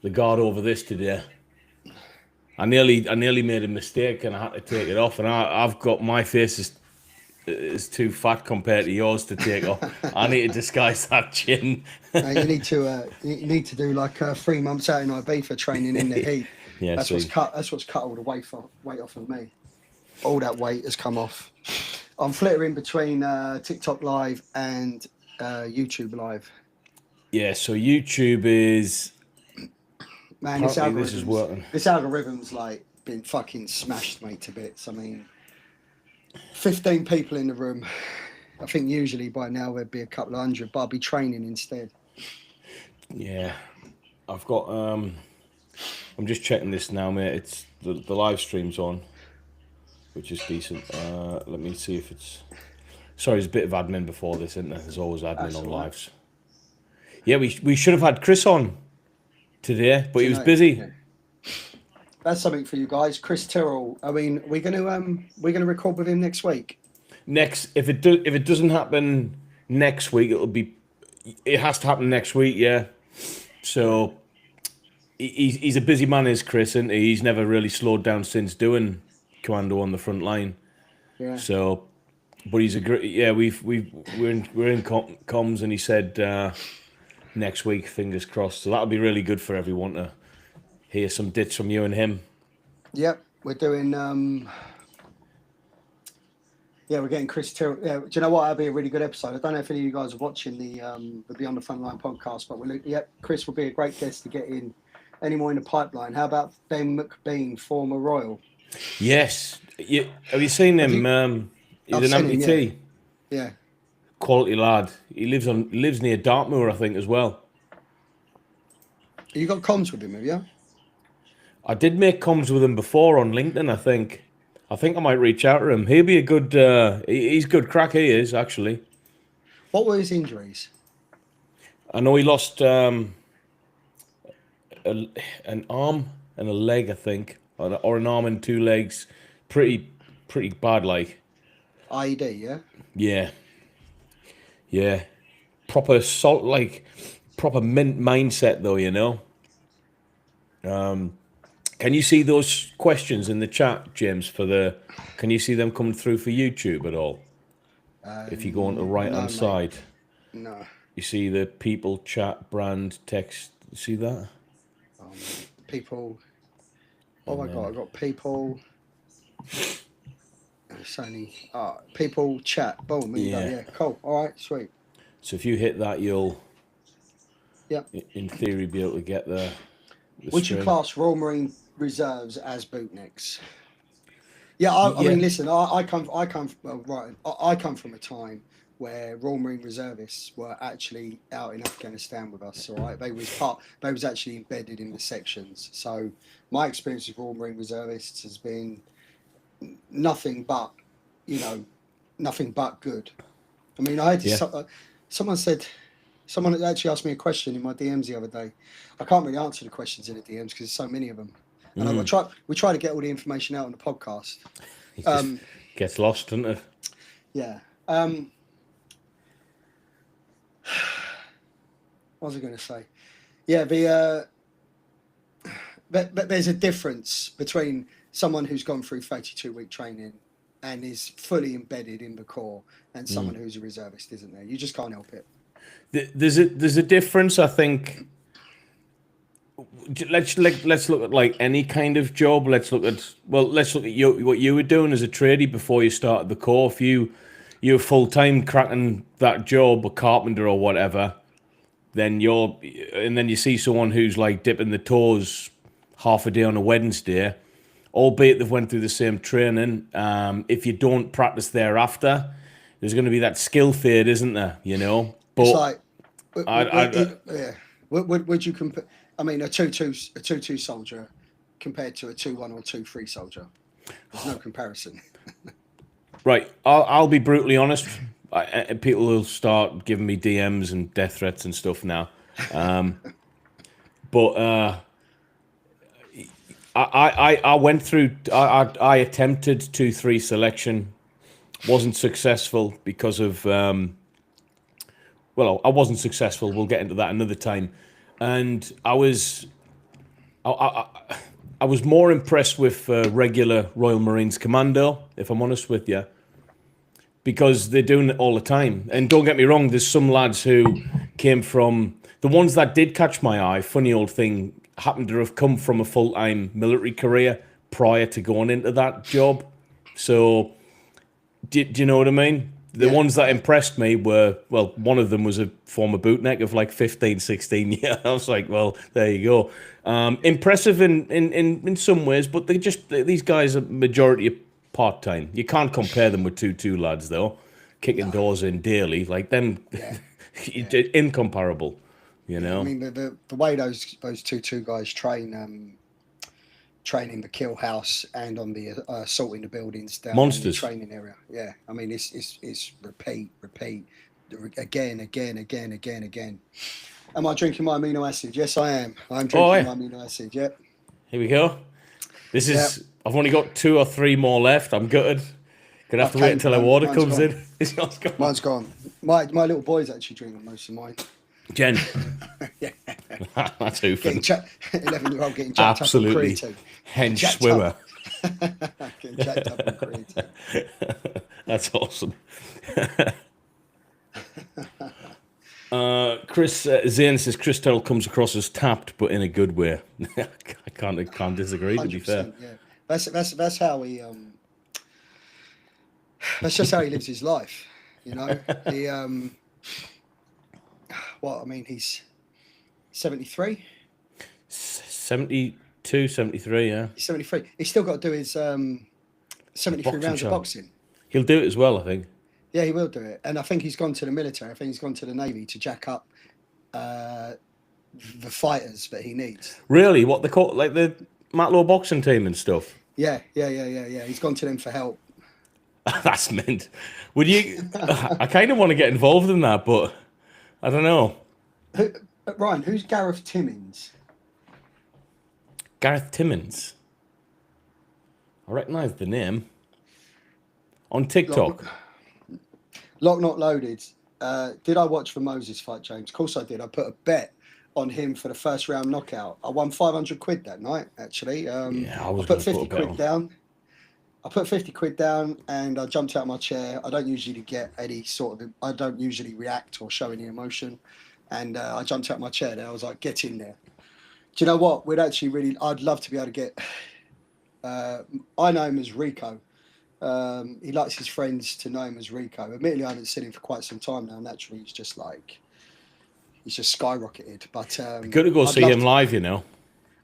the guard over this today. I nearly made a mistake and I had to take it off. And I've got my face is too fat compared to yours to take off. I need to disguise that chin. You need to do like 3 months out in Ibiza training in the heat. Yeah, That's so what's cut all the weight off of me. All that weight has come off. I'm flittering between TikTok Live and YouTube Live. yeah, so YouTube is Man, apparently this is working. This algorithm's like been fucking smashed, mate, to bits. I mean, 15 people in the room. I think usually by now there'd be a couple of hundred, but I'll be training instead. Yeah, I've got. I'm just checking this now, mate. It's the live stream's on, which is decent. Let me see if it's. Sorry, there's a bit of admin before this, isn't there? There's always admin That's on all right. lives. Yeah, we should have had Chris on today, but he was busy. Yeah. That's something for you guys, Chris Tyrrell. I mean, we're gonna record with him next week. If it doesn't happen next week, it has to happen next week. Yeah, so he's a busy man, is Chris, isn't he? He's never really slowed down since doing Commando on the front line. Yeah. So, but he's a great. Yeah, we're in comms, and he said next week, fingers crossed. So that'll be really good for everyone to hear some dits from you and him. Yep, we're doing. Yeah, we're getting Chris Tyrrell. Yeah, do you know what? That'll be a really good episode. I don't know if any of you guys are watching the Beyond the Frontline podcast, but Chris will be a great guest to get in. Any more in the pipeline? How about Ben McBean, former Royal? Yes, have you seen him? He's an amputee. Yeah. Quality lad. He lives near Dartmoor, I think, as well. You got comms with him, have you? I did make comms with him before on LinkedIn. I think I might reach out to him. He'll be a good. He's good crack. He is actually. What were his injuries? I know he lost an arm and a leg, I think, or an arm and 2 legs. Pretty bad, like. IED, yeah. Yeah. Yeah. Proper proper mint mindset, though. You know. Can you see those questions in the chat, James? Can you see them coming through for YouTube at all? If you go on the right-hand side, no. You see the people, chat, brand, text. You see that? People. Oh my God! I got people. It's only people chat. Boom. Yeah. Cool. All right. Sweet. So if you hit that, you'll. Yeah. In theory, be able to get the Would you class Royal Marine Reserves as bootnicks? Yeah, I mean, listen, I come from a time where Royal Marine Reservists were actually out in Afghanistan with us. All right, they was actually embedded in the sections. So my experience with Royal Marine Reservists has been nothing but good. I mean, I had someone actually asked me a question in my DMs the other day. I can't really answer the questions in the DMs because there's so many of them. And we try to get all the information out on the podcast. It just gets lost, doesn't it? Yeah. What was I going to say? Yeah, but there's a difference between someone who's gone through 32-week training and is fully embedded in the Corps and someone who's a reservist, isn't there? You just can't help it. There's a difference, I think. Let's look at like any kind of job. Let's look at what you were doing as a tradie before you started the Corps. If you're full time cracking that job, a carpenter or whatever, then you see someone who's like dipping the toes half a day on a Wednesday, albeit they've went through the same training. If you don't practice thereafter, there's going to be that skill fade, isn't there? You know. But it's like, would you compare? I mean, a 2-2 soldier compared to a 2-1 or 2-3 soldier. There's no comparison. Right, I'll be brutally honest. People will start giving me DMs and death threats and stuff now. But I went through. I attempted 2-3 selection, wasn't successful because of. I wasn't successful. We'll get into that another time. And I was I was more impressed with regular Royal Marines Commando, if I'm honest with you, because they're doing it all the time. And don't get me wrong, there's some lads who came from the ones that did catch my eye. Funny old thing, happened to have come from a full-time military career prior to going into that job. So, do you know what I mean? The ones that impressed me were, well, one of them was a former bootneck of like 15, 16 years. I was like, well, there you go. Impressive in some ways, but these guys are majority part-time. You can't compare them with 2-2 lads, though, kicking doors in daily. Like them, incomparable, you know? I mean, the way those 2-2 guys train in the kill house and on the assaulting the buildings down Monsters. in the training area. Yeah, I mean, it's repeat, again. Am I drinking my amino acid? Yes, I am. I'm drinking my amino acid. Yep. Here we go. This is. I've only got 2 or 3 more left. I'm gutted. Gonna have to wait until the water comes in. Mine's gone. My little boy's actually drinking most of mine. Jen. Yeah. That's hoofing. 11-year-old getting jacked Absolutely. up on creatine. Hench swimmer. Getting jacked up on creatine. That's awesome. Chris Zane says Chris Terrell comes across as tapped, but in a good way. I can't disagree. To be fair, yeah, that's how he that's just how he lives his life. You know, he's 73, 72, 73, yeah. He's 73. He's still got to do his 73 rounds of boxing. He'll do it as well, I think. Yeah, he will do it. And I think he's gone to the military. I think he's gone to the Navy to jack up the fighters that he needs. Really? What they call, like the Matlow boxing team and stuff? Yeah. He's gone to them for help. That's mint. Would you... I kind of want to get involved in that, but I don't know. Ryan, who's Gareth Timmins? Gareth Timmins? I recognise the name. On TikTok. Lock Not Loaded. Did I watch the Moses fight, James? Of course I did. I put a bet on him for the first round knockout. I won 500 quid that night, actually. I put 50 quid down. I put 50 quid down and I jumped out of my chair. I don't usually get any I don't usually react or show any emotion. And I jumped out of my chair and I was like, get in there. Do you know what? I'd love to be able to get, I know him as Rico. He likes his friends to know him as Rico. Admittedly, I haven't seen him for quite some time now. Naturally, he's just skyrocketed. But good to go see him live, you know.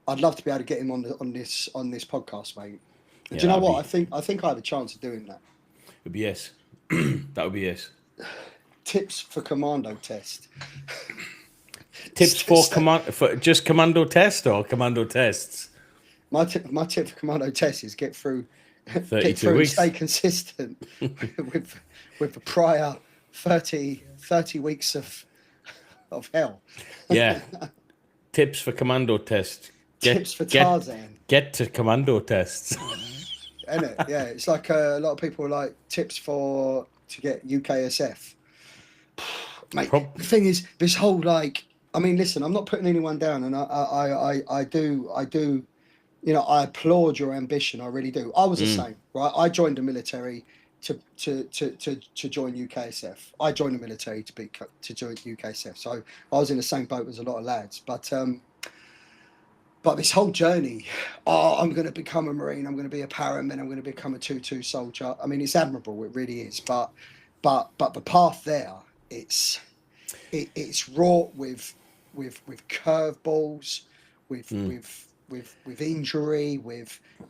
I'd love to be able to get him on this podcast, mate. Yeah, do you know what? I think I have a chance of doing that. It'd be yes. That would be yes. Tips for Commando test. Tips for just Commando test or Commando tests? My tip for Commando test is get through 32 weeks. Stay consistent with the prior 30 weeks of hell. Yeah. Tips for Commando test. Tips for Tarzan. Get to Commando tests. Isn't it? Yeah, it's like a lot of people like tips to get UKSF. Mate, the thing is, this whole listen, I'm not putting anyone down, and I do. You know, I applaud your ambition. I really do. I was the same, right? I joined the military to join UKSF. I joined the military to join UKSF. So I was in the same boat as a lot of lads. But this whole journey, I'm going to become a Marine. I'm going to be a paramedic. I'm going to become a 2-2 soldier. I mean, it's admirable. It really is. But the path there, it's wrought with curveballs, with injury,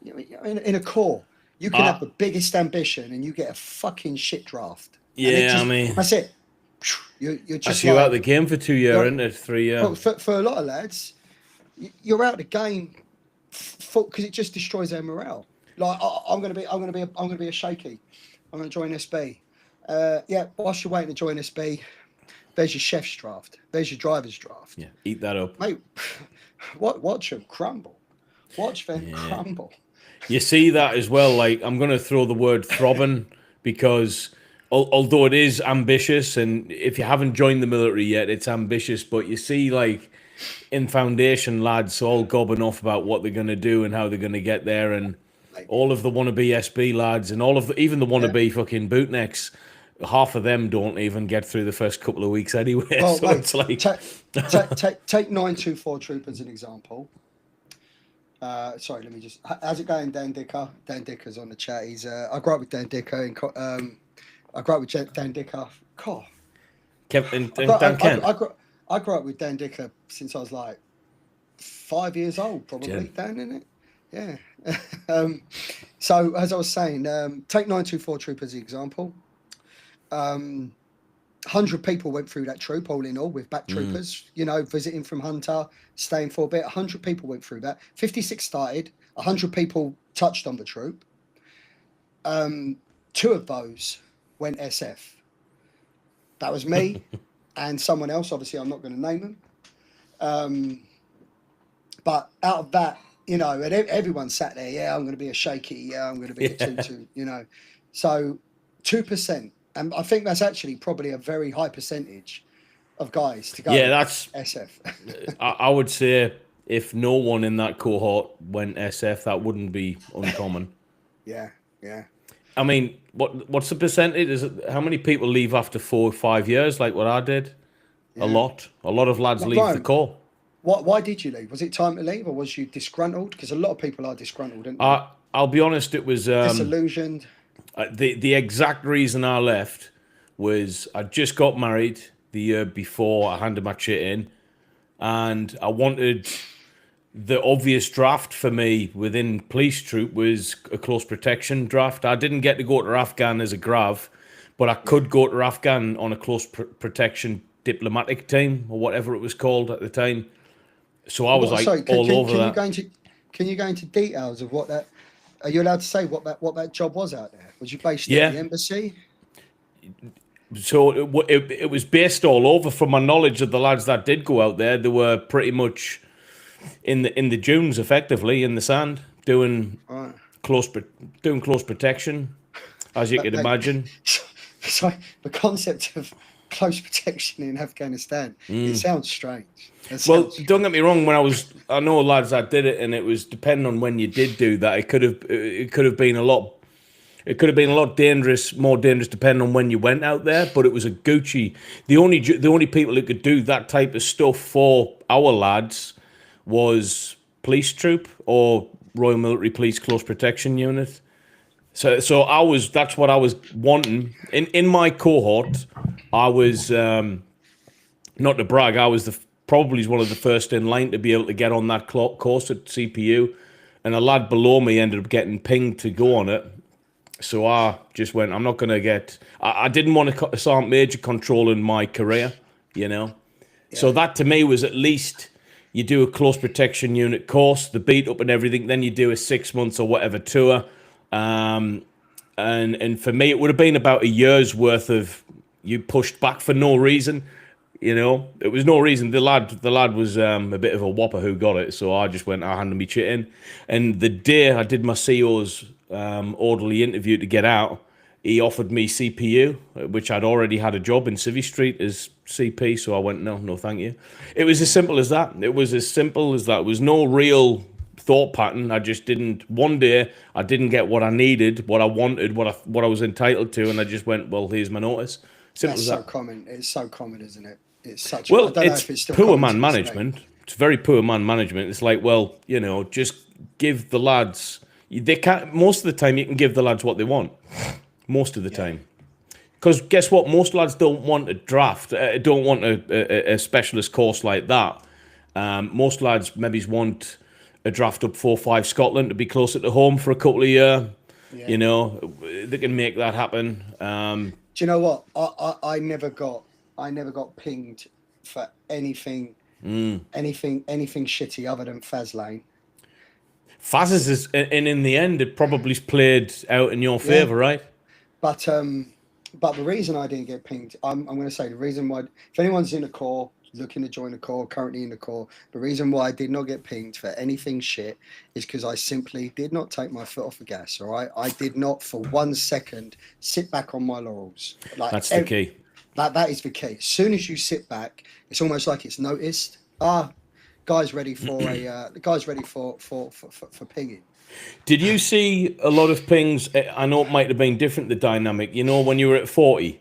in a corps. You can have the biggest ambition and you get a fucking shit draft. Yeah, I mean, that's it. You're just out the game for 2 years, isn't it? 3 years. Well, for a lot of lads, you're out the game because it just destroys their morale. Like I'm gonna be a shaky. I'm gonna join SB. Whilst you're waiting to join SB, there's your chef's draft. There's your driver's draft. Yeah, eat that up, mate. Watch them crumble. Watch them crumble. You see that as well. Like, I'm going to throw the word throbbing because although it is ambitious, and if you haven't joined the military yet, it's ambitious. But you see, like, in foundation lads all gobbing off about what they're going to do and how they're going to get there, and all of the wannabe SB lads and all of the, even the wannabe fucking bootnecks, half of them don't even get through the first couple of weeks anyway. Well, So mate, it's like take 924 Troop as an example. Sorry, let me just. How's it going, Dan Dicker? Dan Dicker's on the chat. He's. I grew up with Dan Dicker. I grew up with Dan Dicker. God. Kevin and Dan Kent. I grew up with Dan Dicker since I was like 5 years old, probably. Jim. Dan, isn't it? Yeah. So as I was saying, take 924 Troop as the example. 100 people went through that troop, all in all, with back troopers, you know, visiting from Hunter, staying for a bit. 100 people went through that. 56 started. 100 people touched on the troop. 2 of those went SF. That was me and someone else. Obviously, I'm not going to name them. But out of that, you know, and everyone sat there, yeah, I'm going to be a shaky, yeah, I'm going to be a 2-2, you know. So 2%. And I think that's actually probably a very high percentage of guys to go. Yeah, that's SF. I would say if no one in that cohort went SF, that wouldn't be uncommon. Yeah. I mean, what's the percentage? Is it how many people leave after 4 or 5 years, like what I did? Yeah. A lot. A lot of lads leave the corps. Why did you leave? Was it time to leave, or was you disgruntled? Because a lot of people are disgruntled, aren't they? I'll be honest, it was disillusioned. The exact reason I left was I just got married the year before I handed my shit in, and I wanted the obvious draft for me within police troop was a close protection draft. I didn't get to go to Afghan as a grav, but I could go to Afghan on a close protection diplomatic team or whatever it was called at the time. So I was all over that. Can you go into details of what that? Are you allowed to say what that job was out there? Was you based at the embassy? So it was based all over. From my knowledge of the lads that did go out there, they were pretty much in the dunes, effectively in the sand, doing close protection, as you could imagine. So the concept of close protection in Afghanistan, it sounds strange. Well, don't get me wrong. I know lads that did it, and it was depending on when you did do that. It could have been a lot. It could have been a lot more dangerous, depending on when you went out there. But it was a Gucci. The only people who could do that type of stuff for our lads was police troop or Royal Military Police Close Protection Unit. So that's what I was wanting in my cohort. I was not to brag. I was probably one of the first in line to be able to get on that course at CPU, and a lad below me ended up getting pinged to go on it. So I just went, I'm not going to get... I didn't want to Sergeant Major controlling my career, you know. Yeah. So that to me was at least you do a close protection unit course, the beat up and everything, then you do a 6 months or whatever tour. And for me, it would have been about a year's worth of you pushed back for no reason. You know, it was no reason. The lad was a bit of a whopper who got it, so I just went, I handed me shit in. And the day I did my CO's orderly interview to get out, he offered me CPU, which I'd already had a job in Civvy Street as CP, so I went, no, thank you. It was as simple as that. It was as simple as that. There was no real thought pattern. I just didn't. One day, I didn't get what I needed, what I wanted, what I was entitled to, and I just went, well, here's my notice. Simple as that. That's so common. It's so common, isn't it? It's such. Well, it's poor man management. It's very poor man management. It's like, well, you know, just give the lads. They can't. Most of the time, you can give the lads what they want. Most of the time, because guess what? Most lads don't want a draft. Don't want a specialist course like that. Most lads maybe want a draft up 4-5 Scotland to be closer to home for a couple of years. Yeah. You know, they can make that happen. Do you know what? I never got pinged for anything shitty other than Faz Lane. Faz's is, and in the end, it probably played out in your favour, right? But the reason I didn't get pinged, I'm going to say the reason why, if anyone's in the Corps, looking to join the Corps, currently in the Corps, the reason why I did not get pinged for anything shit is because I simply did not take my foot off the gas, all right? I did not for 1 second sit back on my laurels. Like, that's the key. That is the key. As soon as you sit back, it's almost like it's noticed. Guys ready for pinging. Did you see a lot of pings? I know it might have been different, the dynamic. You know, when you were at 40,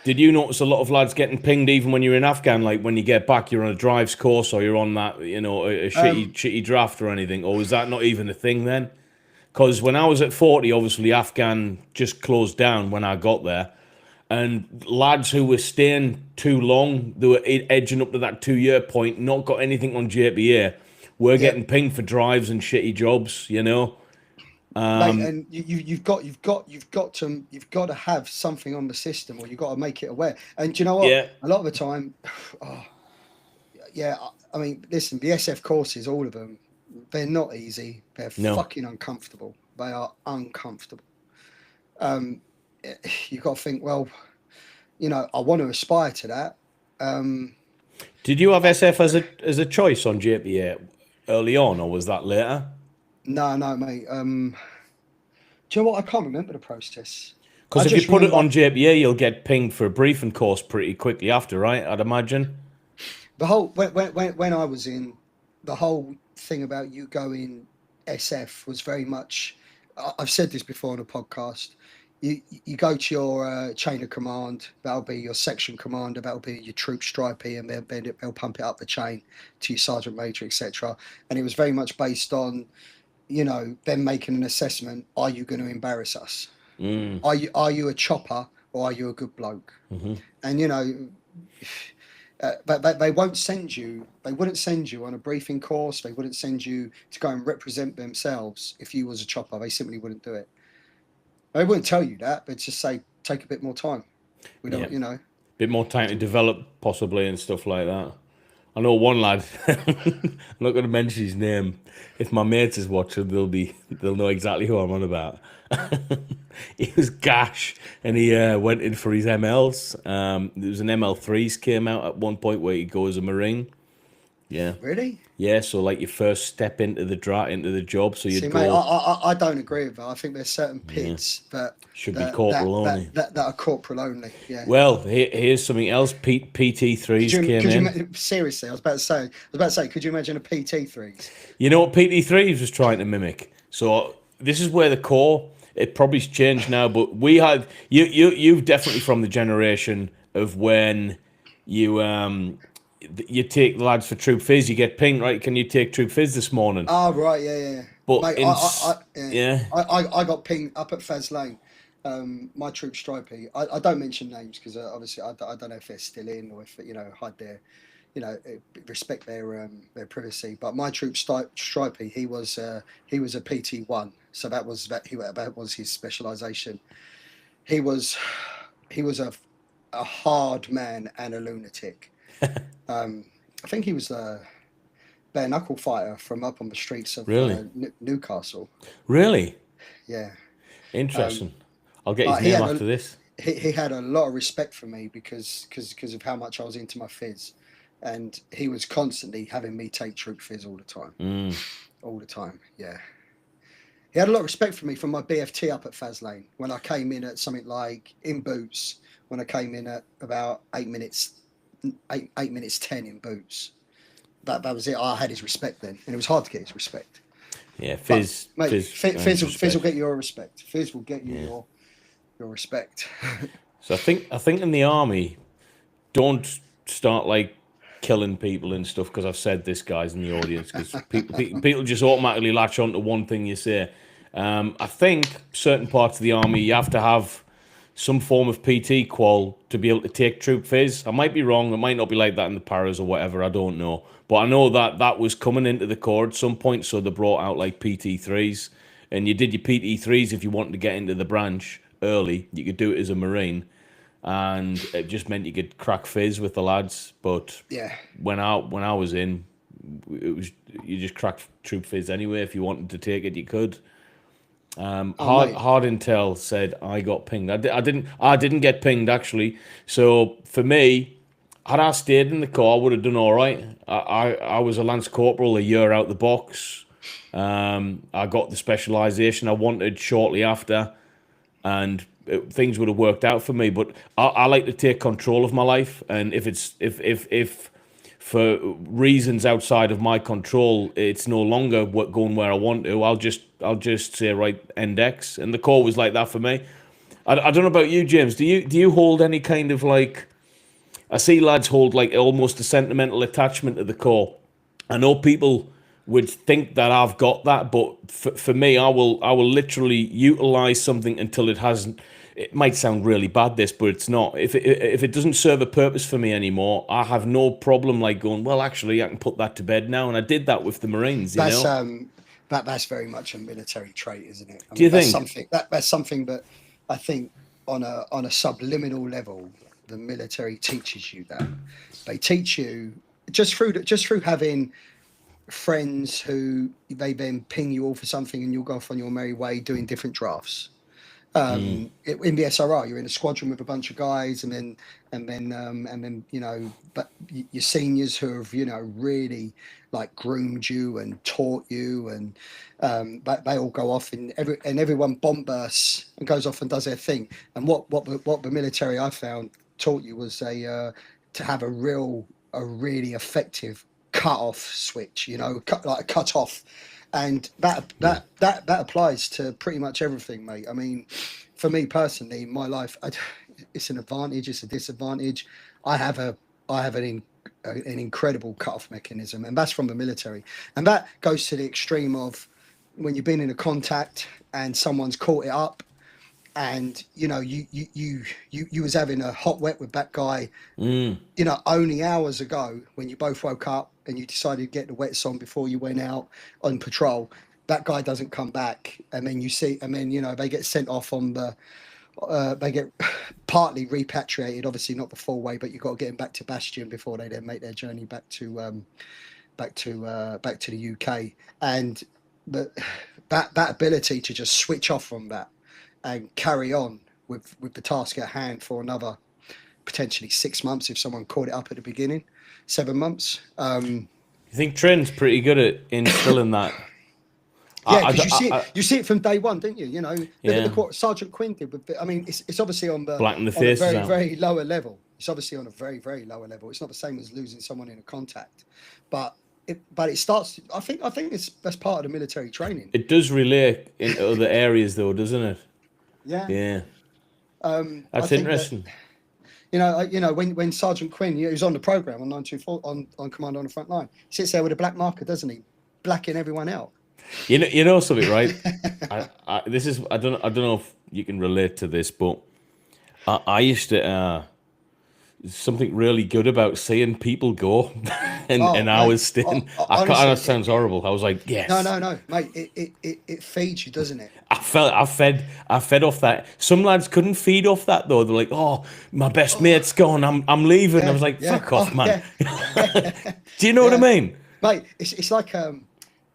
did you notice a lot of lads getting pinged even when you're in Afghan? Like when you get back, you're on a drives course or you're on that, you know, a shitty draft or anything? Or was that not even a thing then? Because when I was at 40, obviously Afghan just closed down when I got there. And lads who were staying too long, they were edging up to that 2-year point, not got anything on JPA, were getting pinged for drives and shitty jobs, you know. Mate, and you've got to have something on the system, or you've got to make it aware. And do you know what? Yeah. A lot of the time, I mean, listen, the SF courses, all of them, they're not easy. They're fucking uncomfortable. They are uncomfortable. You've got to think, well, you know, I want to aspire to that. Did you have SF as a choice on JPA early on, or was that later? No, mate. Do you know what? I can't remember the process. Because if you put it on JPA, you'll get pinged for a briefing course pretty quickly after, right? I'd imagine. The whole when I was in, the whole thing about you going SF was very much. I've said this before on a podcast. You go to your chain of command. That'll be your section commander. That'll be your troop stripey, and they'll pump it up the chain to your sergeant major, etc. And it was very much based on, you know, them making an assessment. Are you going to embarrass us? Are you a chopper, or are you a good bloke? And you know, but they won't send you. They wouldn't send you on a briefing course. They wouldn't send you to go and represent themselves if you was a chopper. They simply wouldn't do it. They wouldn't tell you that, but just say take a bit more time. We don't, you know, bit more time to develop possibly and stuff like that. I know one lad. I'm not going to mention his name. If my mates is watching, they'll know exactly who I'm on about. He was gash, and he went in for his MLs. There was an ML3s came out at one point where he'd go as a Marine. Yeah. Really? Yeah, so like your first step into the job. So you'd See, go. mate, I don't agree with that. I think there's certain pits that should be corporal only. That are corporal only. Yeah. Well, here's something else. PT3s came in. Seriously, I was about to say, could you imagine a PT3s? You know what PT3s was trying to mimic? So this is where the core. It probably's changed now, but we had you've definitely from the generation of when you take the lads for troop fizz, you get pinged, right? Can you take troop fizz this morning? Oh, right, yeah. But mate, yeah, I got pinged up at Faz Lane. My troop stripey. I don't mention names because obviously I don't know if they're still in or if, you know, hide their, you know, respect their privacy. But my troop stripey, he was a PT1, so that was his specialisation. He was a hard man and a lunatic. I think he was a bare knuckle fighter from up on the streets of Newcastle. Really? Yeah. Interesting. I'll get his name after this. He had a lot of respect for me because of how much I was into my fizz, and he was constantly having me take troop fizz all the time. All the time, yeah. He had a lot of respect for me from my BFT up at Faz Lane when I came in at something like in boots. When I came in at about 8 minutes 10 in boots. That was it. I had his respect then, and it was hard to get his respect. Yeah, Fizz. But, mate, Fizz will get your respect. Fizz will get you your respect. So I think in the army, don't start like killing people and stuff, because I've said this, guys, in the audience, because people just automatically latch on to one thing you say. I think certain parts of the army you have to have some form of PT qual to be able to take troop fizz. I might be wrong. It might not be like that in the paras or whatever. I don't know. But I know that was coming into the Corps at some point, so they brought out like PT3s. And you did your PT3s if you wanted to get into the branch early. You could do it as a Marine. And it just meant you could crack fizz with the lads. But yeah, when I was in, it was you just cracked troop fizz anyway. If you wanted to take it, you could. Hard Intel said I got pinged. I didn't get pinged actually. So for me, had I stayed in the Corps, I would have done all right. I was a Lance Corporal a year out the box. I got the specialisation I wanted shortly after, and things would have worked out for me. But I like to take control of my life, and if for reasons outside of my control, it's no longer going where I want to. I'll just say right, end X, and the Corps was like that for me. I don't know about you, James. Do you hold any kind of like? I see lads hold like almost a sentimental attachment to the Corps. I know people would think that I've got that, but for me, I will literally utilize something until it hasn't. It might sound really bad, this, but it's not. If it doesn't serve a purpose for me anymore, I have no problem like going, well, actually, I can put that to bed now, and I did that with the Marines. You know, that's very much a military trait, isn't it? Do you think that's something that I think on a subliminal level, the military teaches you that. They teach you just through having friends who they then ping you all for something, and you'll go off on your merry way doing different drafts. In the SRR, you're in a squadron with a bunch of guys, and then but your seniors who have really like groomed you and taught you, and they all go off, and everyone bomb bursts and goes off and does their thing. And what the military, I found, taught you was to have a really effective cut off switch, like a cut off. And that applies to pretty much everything, mate. I mean, for me personally, my life, it's an advantage, it's a disadvantage. I have an incredible cut-off mechanism, and that's from the military. And that goes to the extreme of when you've been in a contact and someone's caught it up, and you was having a hot wet with that guy, only hours ago, when you both woke up and you decided to get the wets on before you went out on patrol. That guy doesn't come back, and then they get sent off on the they get partly repatriated, obviously not the full way, but you've got to get them back to Bastion before they then make their journey back to the UK. And that ability to just switch off from that and carry on with the task at hand for another potentially 6 months if someone caught it up at the beginning, 7 months. You think Trent's pretty good at instilling that? Yeah, because you see it from day one, don't you? Look what Sergeant Quinn did with it's obviously on the blacking the faces very, out. very lower level. It's obviously on a very, very lower level. It's not the same as losing someone in a contact, but it starts. I think that's part of the military training. It does relay in other areas, though, doesn't it? Yeah. That's interesting. When Sergeant Quinn, he was on the program on 924 on Commando on the Front Line, he sits there with a black marker, doesn't he, blacking everyone out. You know something, right? I don't know if you can relate to this, but I used to something really good about seeing people go, and I was staying. Honestly, that sounds horrible. I was like, yes. No, mate. It feeds you, doesn't it? I fed off that. Some lads couldn't feed off that though. They're like, oh, my best mate's gone. I'm leaving. I was like, fuck off, man. Yeah. Do you know what I mean, mate? It's like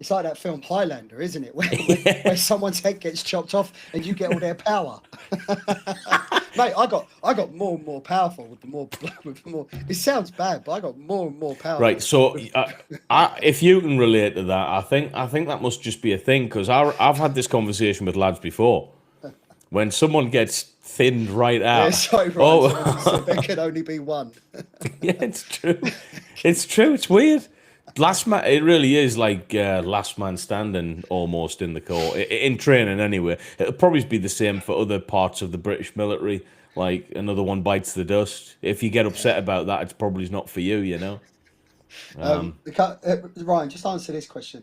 that film Highlander, isn't it? Where someone's head gets chopped off and you get all their power. Mate, I got more and more powerful with the more. It sounds bad, but I got more and more powerful. Right. So, if you can relate to that, I think that must just be a thing, because I've had this conversation with lads before. When someone gets thinned right out, so there can only be one. Yeah, it's true. It's true. It's weird. It really is like last man standing almost in the Corps, in training anyway. It'll probably be the same for other parts of the British military. Like, another one bites the dust. If you get upset about that, it's probably not for you, Ryan, just answer this question.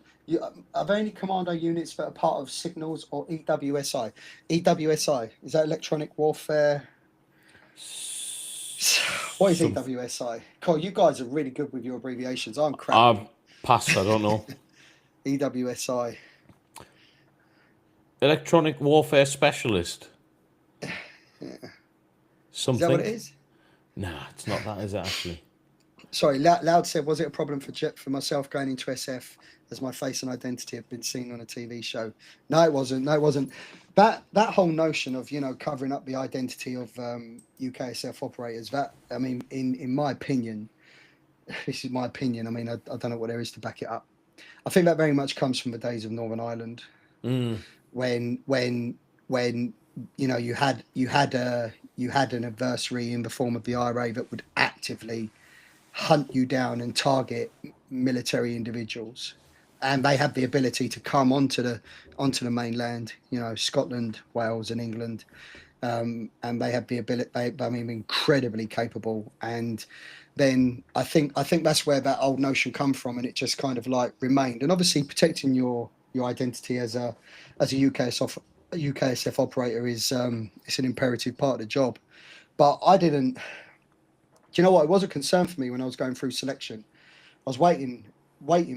Are there any commando units that are part of Signals or EWSI? EWSI, is that electronic warfare? What is EWSI? Cole, you guys are really good with your abbreviations. I'm crap. I've passed, I don't know. EWSI. Electronic Warfare Specialist. Something. Is that what it is? Nah, it's not that, is it, actually? Sorry, Loud said, was it a problem for myself going into SF as my face and identity have been seen on a TV show? No, it wasn't. That whole notion of, covering up the identity of UKSF operators, in my opinion, this is my opinion. I don't know what there is to back it up. I think that very much comes from the days of Northern Ireland, when you had an adversary in the form of the IRA that would actively hunt you down and target military individuals, and they have the ability to come onto the mainland, you know, Scotland, Wales, and England, and they have the ability. I mean, incredibly capable. And then I think that's where that old notion come from, and it just kind of like remained. And obviously, protecting your identity as a UKSF operator is it's an imperative part of the job. But I didn't. Do you know what? It was a concern for me when I was going through selection. I was waiting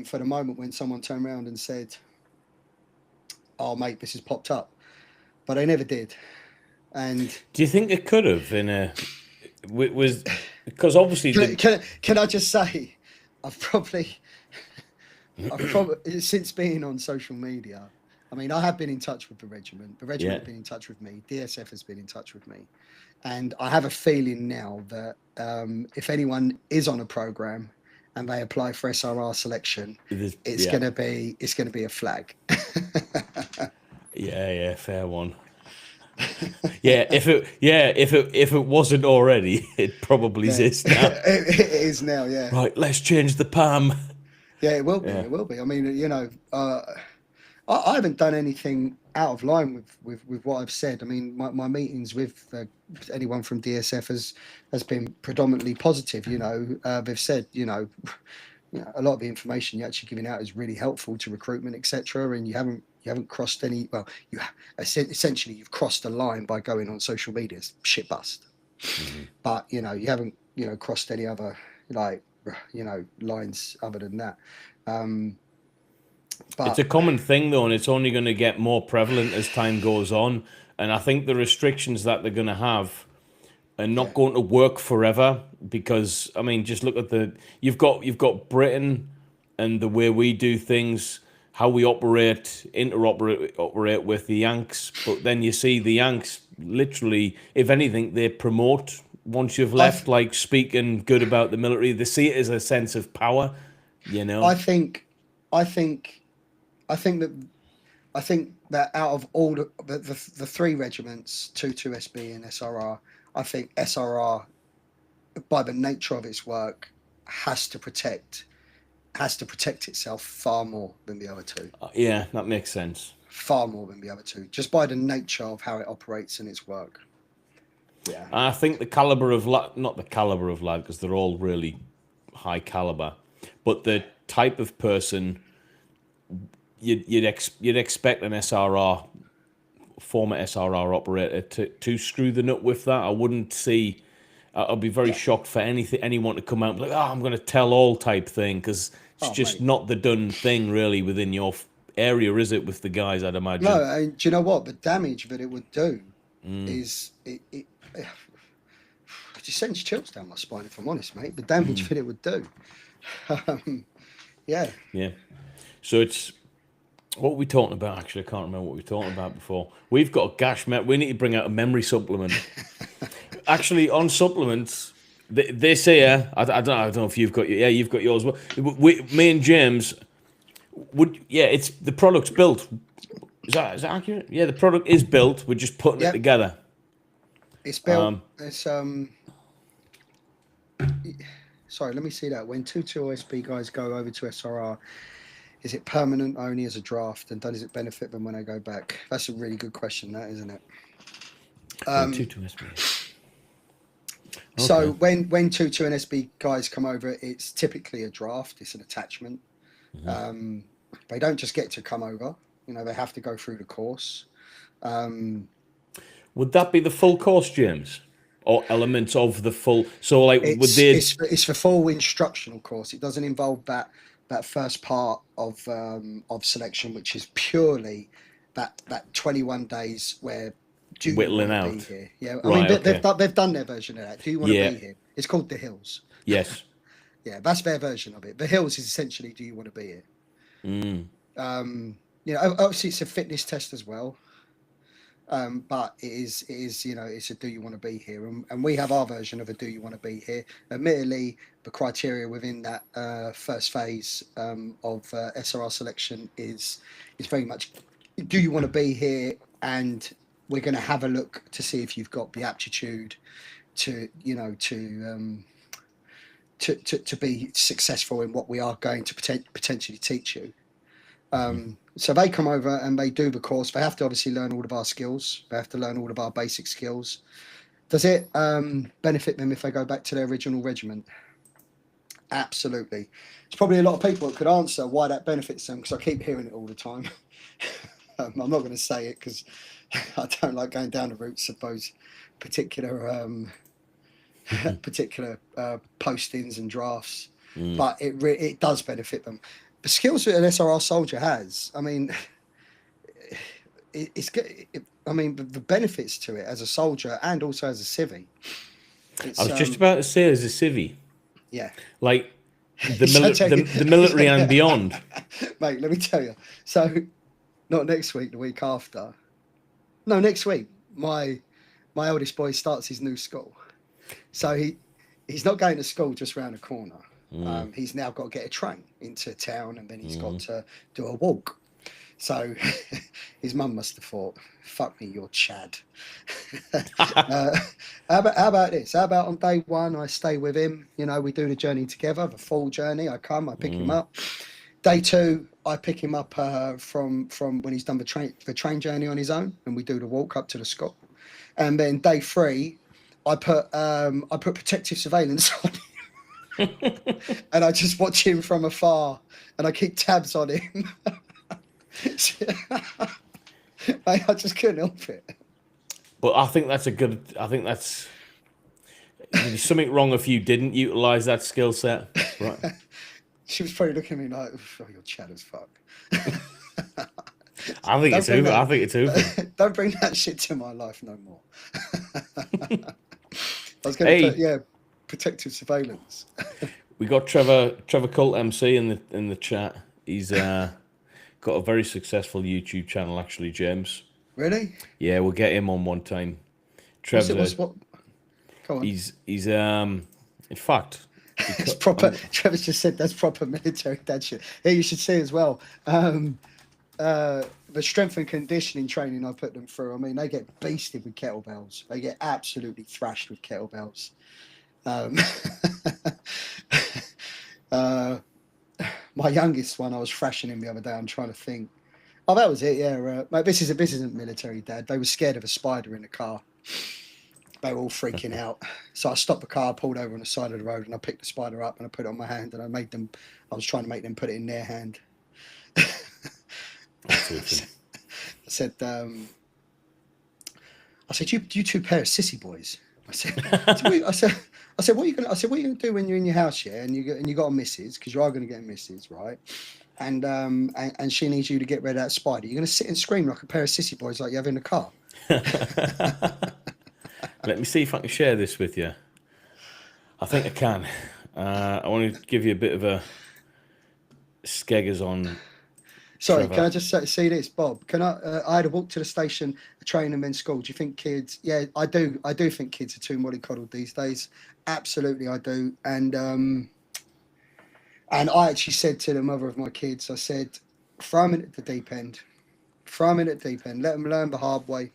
for the moment when someone turned around and said, "Oh, mate, this has popped up," but they never did. And do you think it could have was because obviously can I just say, I've probably since being on social media. I mean, I have been in touch with the regiment. The regiment have been in touch with me. DSF has been in touch with me, and I have a feeling now that if anyone is on a program and they apply for SRR selection, it's going to be a flag. Yeah, fair one. If it wasn't already, it probably is now. It is now, yeah. Right, let's change the PAM. Yeah, it will be. It will be. I mean, you know, I haven't done anything out of line with what I've said. I mean, my meetings with anyone from DSF has been predominantly positive. You know, they've said, you know, a lot of the information you're actually giving out is really helpful to recruitment, etc. And you haven't crossed any. Well, essentially you've crossed the line by going on social media. Shit bust. Mm-hmm. But you know, you haven't crossed any other lines other than that. But it's a common thing though, and it's only going to get more prevalent as time goes on. And I think the restrictions that they're going to have are not going to work forever, because I mean, just look at you've got Britain and the way we do things, how we interoperate with the Yanks. But then you see the Yanks literally, if anything, they promote once you've left, like speaking good about the military. They see it as a sense of power, you know. I think that out of all the three regiments, 22SB and SRR, I think SRR, by the nature of its work, has to protect itself far more than the other two. Yeah, that makes sense. Far more than the other two, just by the nature of how it operates in its work. Yeah, I think the caliber of not the caliber of lad, because they're all really high caliber, but the type of person you'd expect an SRR, former SRR operator to screw the nut with that. I wouldn't see. I'd be very shocked for anyone to come out and be like, "Oh, I'm going to tell all" type thing, because it's just not the done thing really within your area, is it? With the guys, I'd imagine. No, and do you know what? The damage that it would do is it just sends chills down my spine, if I'm honest, mate. The damage that it would do. Yeah. So it's what were we talking about? Actually, I can't remember what we were talking about before. We've got a gash. We need to bring out a memory supplement. Actually, on supplements, they say I don't know if you've got you've got yours. Me and James it's the product's built. Is that accurate? Yeah, the product is built. We're just putting it together. It's built. Sorry, let me see that. When 22SB guys go over to SRR, is it permanent only as a draft, and does it benefit them when they go back? That's a really good question, that, isn't it? 22SB. Okay. So when 22 and SB guys come over, it's typically a draft. It's an attachment. Mm-hmm. They don't just get to come over. You know, they have to go through the course. Would that be the full course, James? Or elements of the full? So, like, it's the full instructional course. It doesn't involve that first part of selection, which is purely that 21 days where do you want to be here? Yeah, I mean they've done their version of that. Do you want to be here? It's called the Hills. Yes. Yeah, that's their version of it. The Hills is essentially, do you want to be here? You know, obviously it's a fitness test as well. But it is it's a do you want to be here, and we have our version of a do you want to be here. Admittedly, the criteria within that first phase of SRR selection is very much do you want to be here, and we're going to have a look to see if you've got the aptitude to to be successful in what we are going to potentially teach you. So they come over and they do the course. They have to obviously learn all of our skills. They have to learn all of our basic skills. Does it benefit them if they go back to their original regiment? Absolutely. There's probably a lot of people that could answer why that benefits them, because I keep hearing it all the time. I'm not going to say it because I don't like going down the routes of those particular postings and drafts, but it does benefit them. The skills that an SRR soldier has, I mean, it's good. I mean, the benefits to it as a soldier and also as a civvy. I was just about to say as a civvy. Yeah. Like the military and beyond. Mate, let me tell you. So, not next week, the week after. No, next week, my eldest boy starts his new school. So he's not going to school just round the corner. He's now got to get a train into town, and then he's got to do a walk. So his mum must have thought, fuck me, you're Chad. How about this? How about on day one, I stay with him. You know, we do the journey together, the full journey. I come, I pick him up. Day two, I pick him up from when he's done the train journey on his own, and we do the walk up to the school. And then day three, I put protective surveillance on him. And I just watch him from afar, and I keep tabs on him. I just couldn't help it. But I think that's there's something wrong if you didn't utilize that skill set. Right. She was probably looking at me like, oh, you're Chad as fuck. I think it's over. Don't bring that shit to my life no more. I was going to put, protective surveillance. We got Trevor Coult MC in the chat. He's got a very successful YouTube channel, actually, James. Really? Yeah, we'll get him on one time. Trevor, Go on. He's in fact, it's proper. Trevor's just said that's proper military dad shit. Yeah, you should see as well. The strength and conditioning training I put them through. I mean, they get beasted with kettlebells. They get absolutely thrashed with kettlebells. My youngest one, I was thrashing him the other day. I'm trying to think. Oh, that was it. Yeah, mate, this isn't military, Dad. They were scared of a spider in the car. They were all freaking out. So I stopped the car, pulled over on the side of the road, and I picked the spider up and I put it on my hand, and I was trying to make them put it in their hand. I said, you two pair of sissy boys. I said, what are you gonna do when you're in your house, yeah, and you got a missus, because you are gonna get a missus, right? And she needs you to get rid of that spider. You're gonna sit and scream like a pair of sissy boys like you have in the car. Let me see if I can share this with you. I think I can. I want to give you a bit of a skeggers on. Sorry, Trevor. Can I just say this, Bob? I had a walk to the station, a train, and then school. Do you think kids? Yeah, I do. I do think kids are too mollycoddled these days. Absolutely, I do. And I actually said to the mother of my kids, I said, throw them in at the deep end. Throw them in at the deep end. Let them learn the hard way.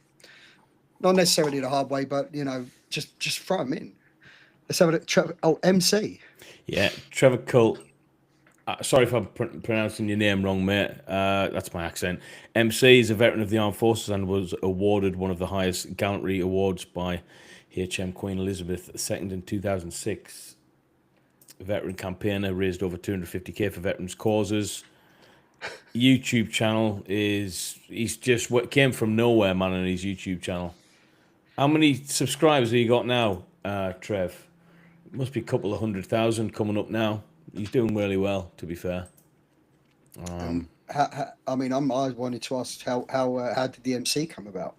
Not necessarily the hard way, but, you know, just throw them in. Let's have a look. MC. Yeah, Trevor Coult. Sorry if I'm pronouncing your name wrong, mate. That's my accent. MC is a veteran of the Armed Forces and was awarded one of the highest gallantry awards by HM Queen Elizabeth II in 2006. A veteran campaigner, raised over 250k for veterans' causes. YouTube channel he's just came from nowhere, man, on his YouTube channel. How many subscribers have you got now, Trev? It must be a couple of 100,000 coming up now. He's doing really well, to be fair. I wanted to ask how did the MC come about?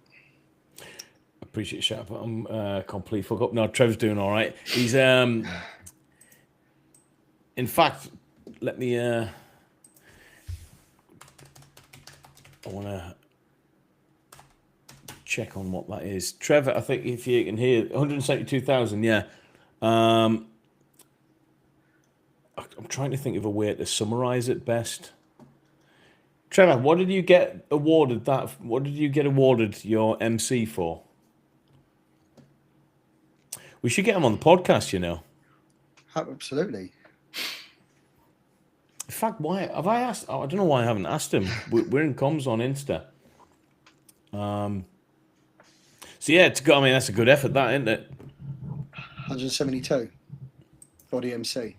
Appreciate the shout, but I'm complete fuck up. No, Trev's doing all right. He's in fact, let me I want to check on what that is. Trevor, I think if you can hear 172,000, yeah. I'm trying to think of a way to summarize it best. Trevor, what did you get awarded your MC for? We should get him on the podcast, you know. Absolutely. In fact, why have I asked? I don't know why I haven't asked him. We're in comms on Insta. So yeah, I mean, that's a good effort, that, isn't it? 172 for the MC,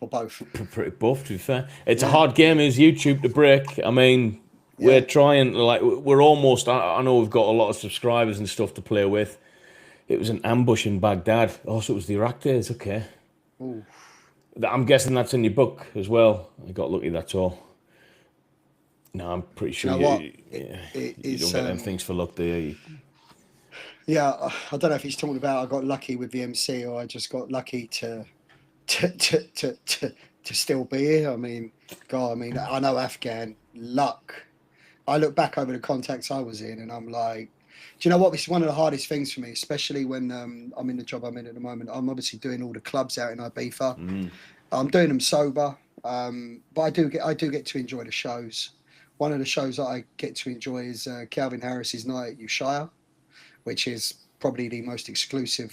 or both. Pretty buff, to be fair. It's a Yeah. hard game as YouTube to break. I mean, we're trying, like, we're almost, I know we've got a lot of subscribers and stuff to play with. It was an ambush in Baghdad. Oh, so it was the Iraq days, okay. Ooh. I'm guessing that's in your book as well. I got lucky, that's all. No, I'm pretty sure You know what? you don't get them things for luck, do you? Yeah, I don't know if he's talking about I got lucky with the MC or I just got lucky to still be here. I mean, God, I mean, I know Afghan luck. I look back over the contacts I was in and I'm like, do you know what? This is one of the hardest things for me, especially when I'm in the job I'm in at the moment. I'm obviously doing all the clubs out in Ibiza. I'm doing them sober, but I do get to enjoy the shows. One of the shows that I get to enjoy is Calvin Harris's night at Ushaya, which is probably the most exclusive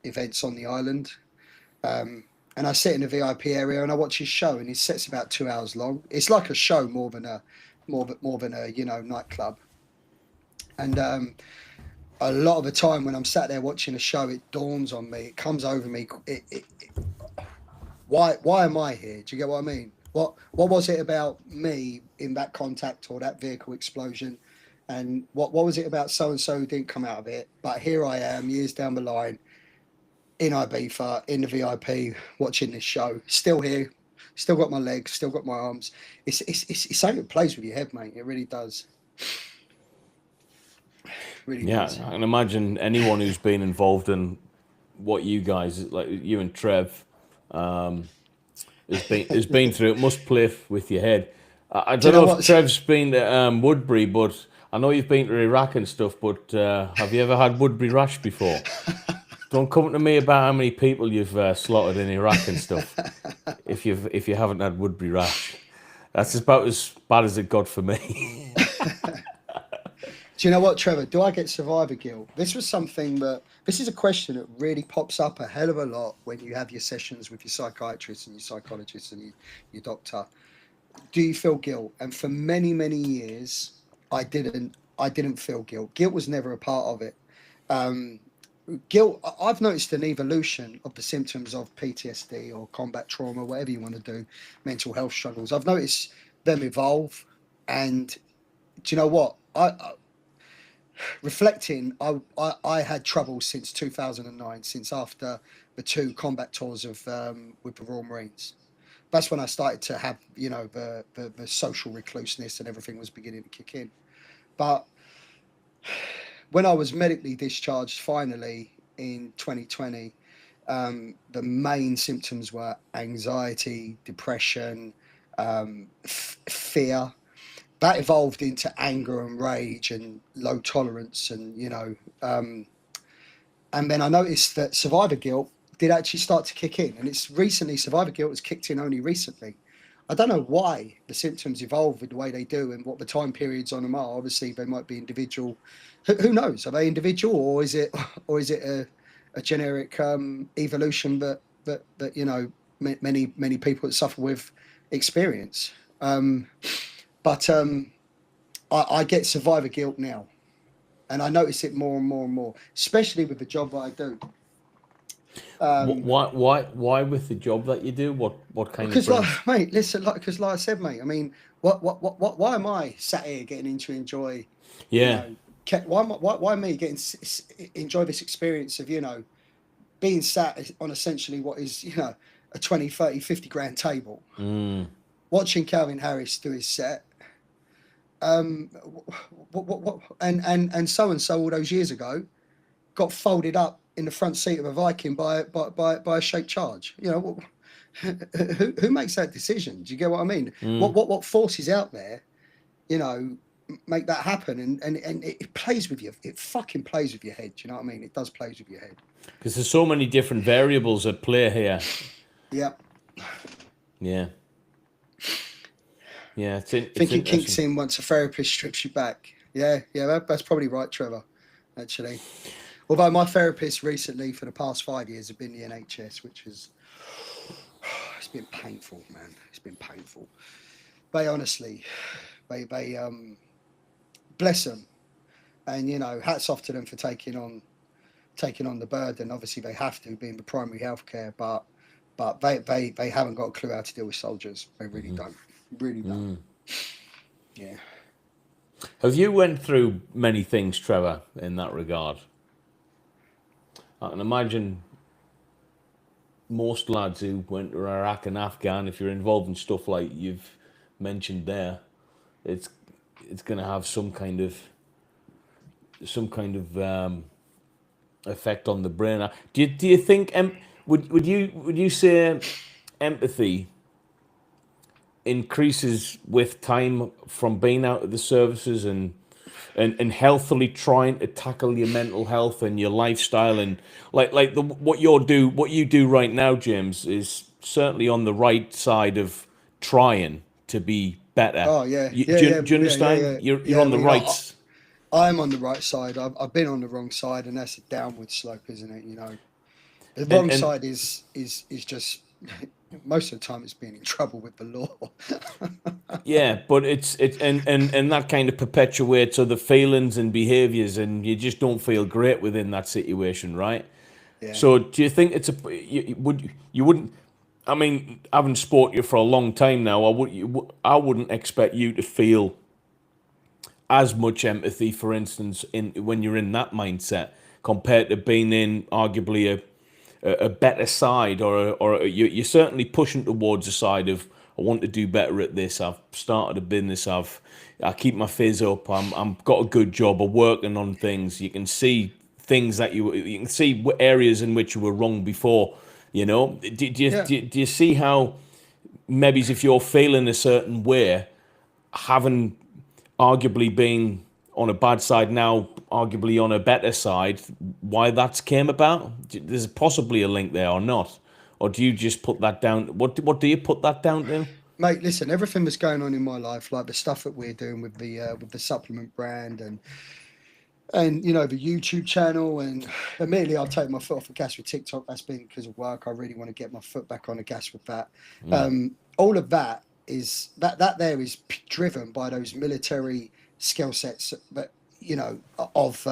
events on the island. And I sit in the VIP area and I watch his show, and his set's about 2 hours long. It's like a show more than a nightclub. And a lot of the time when I'm sat there watching a show, it dawns on me, it comes over me. Why am I here? Do you get what I mean? What was it about me in that contact or that vehicle explosion? And what was it about so-and-so who didn't come out of it? But here I am, years down the line, in Ibiza, in the VIP, watching this show. Still here, still got my legs, still got my arms. It's something that plays with your head, mate. It really does. Really does. I can imagine anyone who's been involved in what you guys, like you and Trev, has been through. It must play with your head. I don't know if Trev's been to Woodbury, but I know you've been to Iraq and stuff. But have you ever had Woodbury rash before? Don't come to me about how many people you've slaughtered in Iraq and stuff. If you haven't had Woodbury rash, that's about as bad as it got for me. Do you know what, Trevor? Do I get survivor guilt? This is a question that really pops up a hell of a lot when you have your sessions with your psychiatrist and your psychologist and your doctor. Do you feel guilt? And for many, many years, I didn't feel guilt. Guilt was never a part of it. Guilt, I've noticed an evolution of the symptoms of PTSD or combat trauma, whatever you want to do, mental health struggles. I've noticed them evolve. And do you know what? Reflecting, I had trouble since 2009, since after the 2 combat tours of with the Royal Marines. That's when I started to have, the social recluseness and everything was beginning to kick in. But when I was medically discharged finally in 2020, the main symptoms were anxiety, depression, fear. That evolved into anger and rage and low tolerance, and and then I noticed that survivor guilt did actually start to kick in, and it's recently survivor guilt has kicked in only recently. I don't know why the symptoms evolve in the way they do and what the time periods on them are. Obviously, they might be individual. Who knows? Are they individual, or is it a generic evolution that many people that suffer with experience? But I get survivor guilt now, and I notice it more and more and more, especially with the job that I do. Why with the job that you do? What kind of? Because, mate, listen, like I said, mate. I mean, why am I sat here getting to enjoy? Yeah. Why me getting enjoy this experience of being sat on essentially what is a 20, 30, 50 grand table, watching Calvin Harris do his set. And so all those years ago got folded up in the front seat of a Viking by a shaped charge. Who makes that decision? Do you get what I mean? What forces out there make that happen? And it plays with you. It fucking plays with your head. Do you know what I mean? It does plays with your head, because there's so many different variables at play here. Yeah, it's think it kinks in once a therapist strips you back. Yeah, that's probably right, Trevor, actually. Although my therapist recently for the past 5 years have been the NHS, which is, it's been painful, man. It's been painful. They honestly, they bless them, and you know, hats off to them for taking on the burden. Obviously, they have to, being the primary healthcare, but they haven't got a clue how to deal with soldiers. They really don't. Really don't. Yeah. Have you went through many things, Trevor, in that regard? I can imagine most lads who went to Iraq and Afghan, if you're involved in stuff like you've mentioned there, it's going to have some kind of effect on the brain. Do you think would you say empathy increases with time from being out of the services and healthily trying to tackle your mental health and your lifestyle, and what you do right now, James, is certainly on the right side of trying to be better. Oh yeah. Do you understand? You're on the right. I'm on the right side. I've been on the wrong side, and that's a downward slope, isn't it? You know, the wrong side is just most of the time it's being in trouble with the law. Yeah, but it's and that kind of perpetuates other feelings and behaviours, and you just don't feel great within that situation, right? Yeah. So do you think it's you wouldn't? I mean, having sport you for a long time now, I wouldn't expect you to feel as much empathy, for instance, when you're in that mindset compared to being in arguably a better side, or you're certainly pushing towards a side of, I want to do better at this. I've started a business. I keep my fizz up. I'm got a good job. I'm working on things. You can see things that you can see areas in which you were wrong before. You know, do you see how maybe if you're feeling a certain way, having arguably been on a bad side now, arguably on a better side, why that's came about? There's possibly a link there or not, or do you just put that down? What do you put that down to? Mate, listen, everything that's going on in my life, like the stuff that we're doing with the supplement brand and you know, the YouTube channel, and immediately I've taken my foot off the gas with TikTok. That's been because of work. I really want to get my foot back on the gas with that. All of that is that there is driven by those military skill sets that, you know, of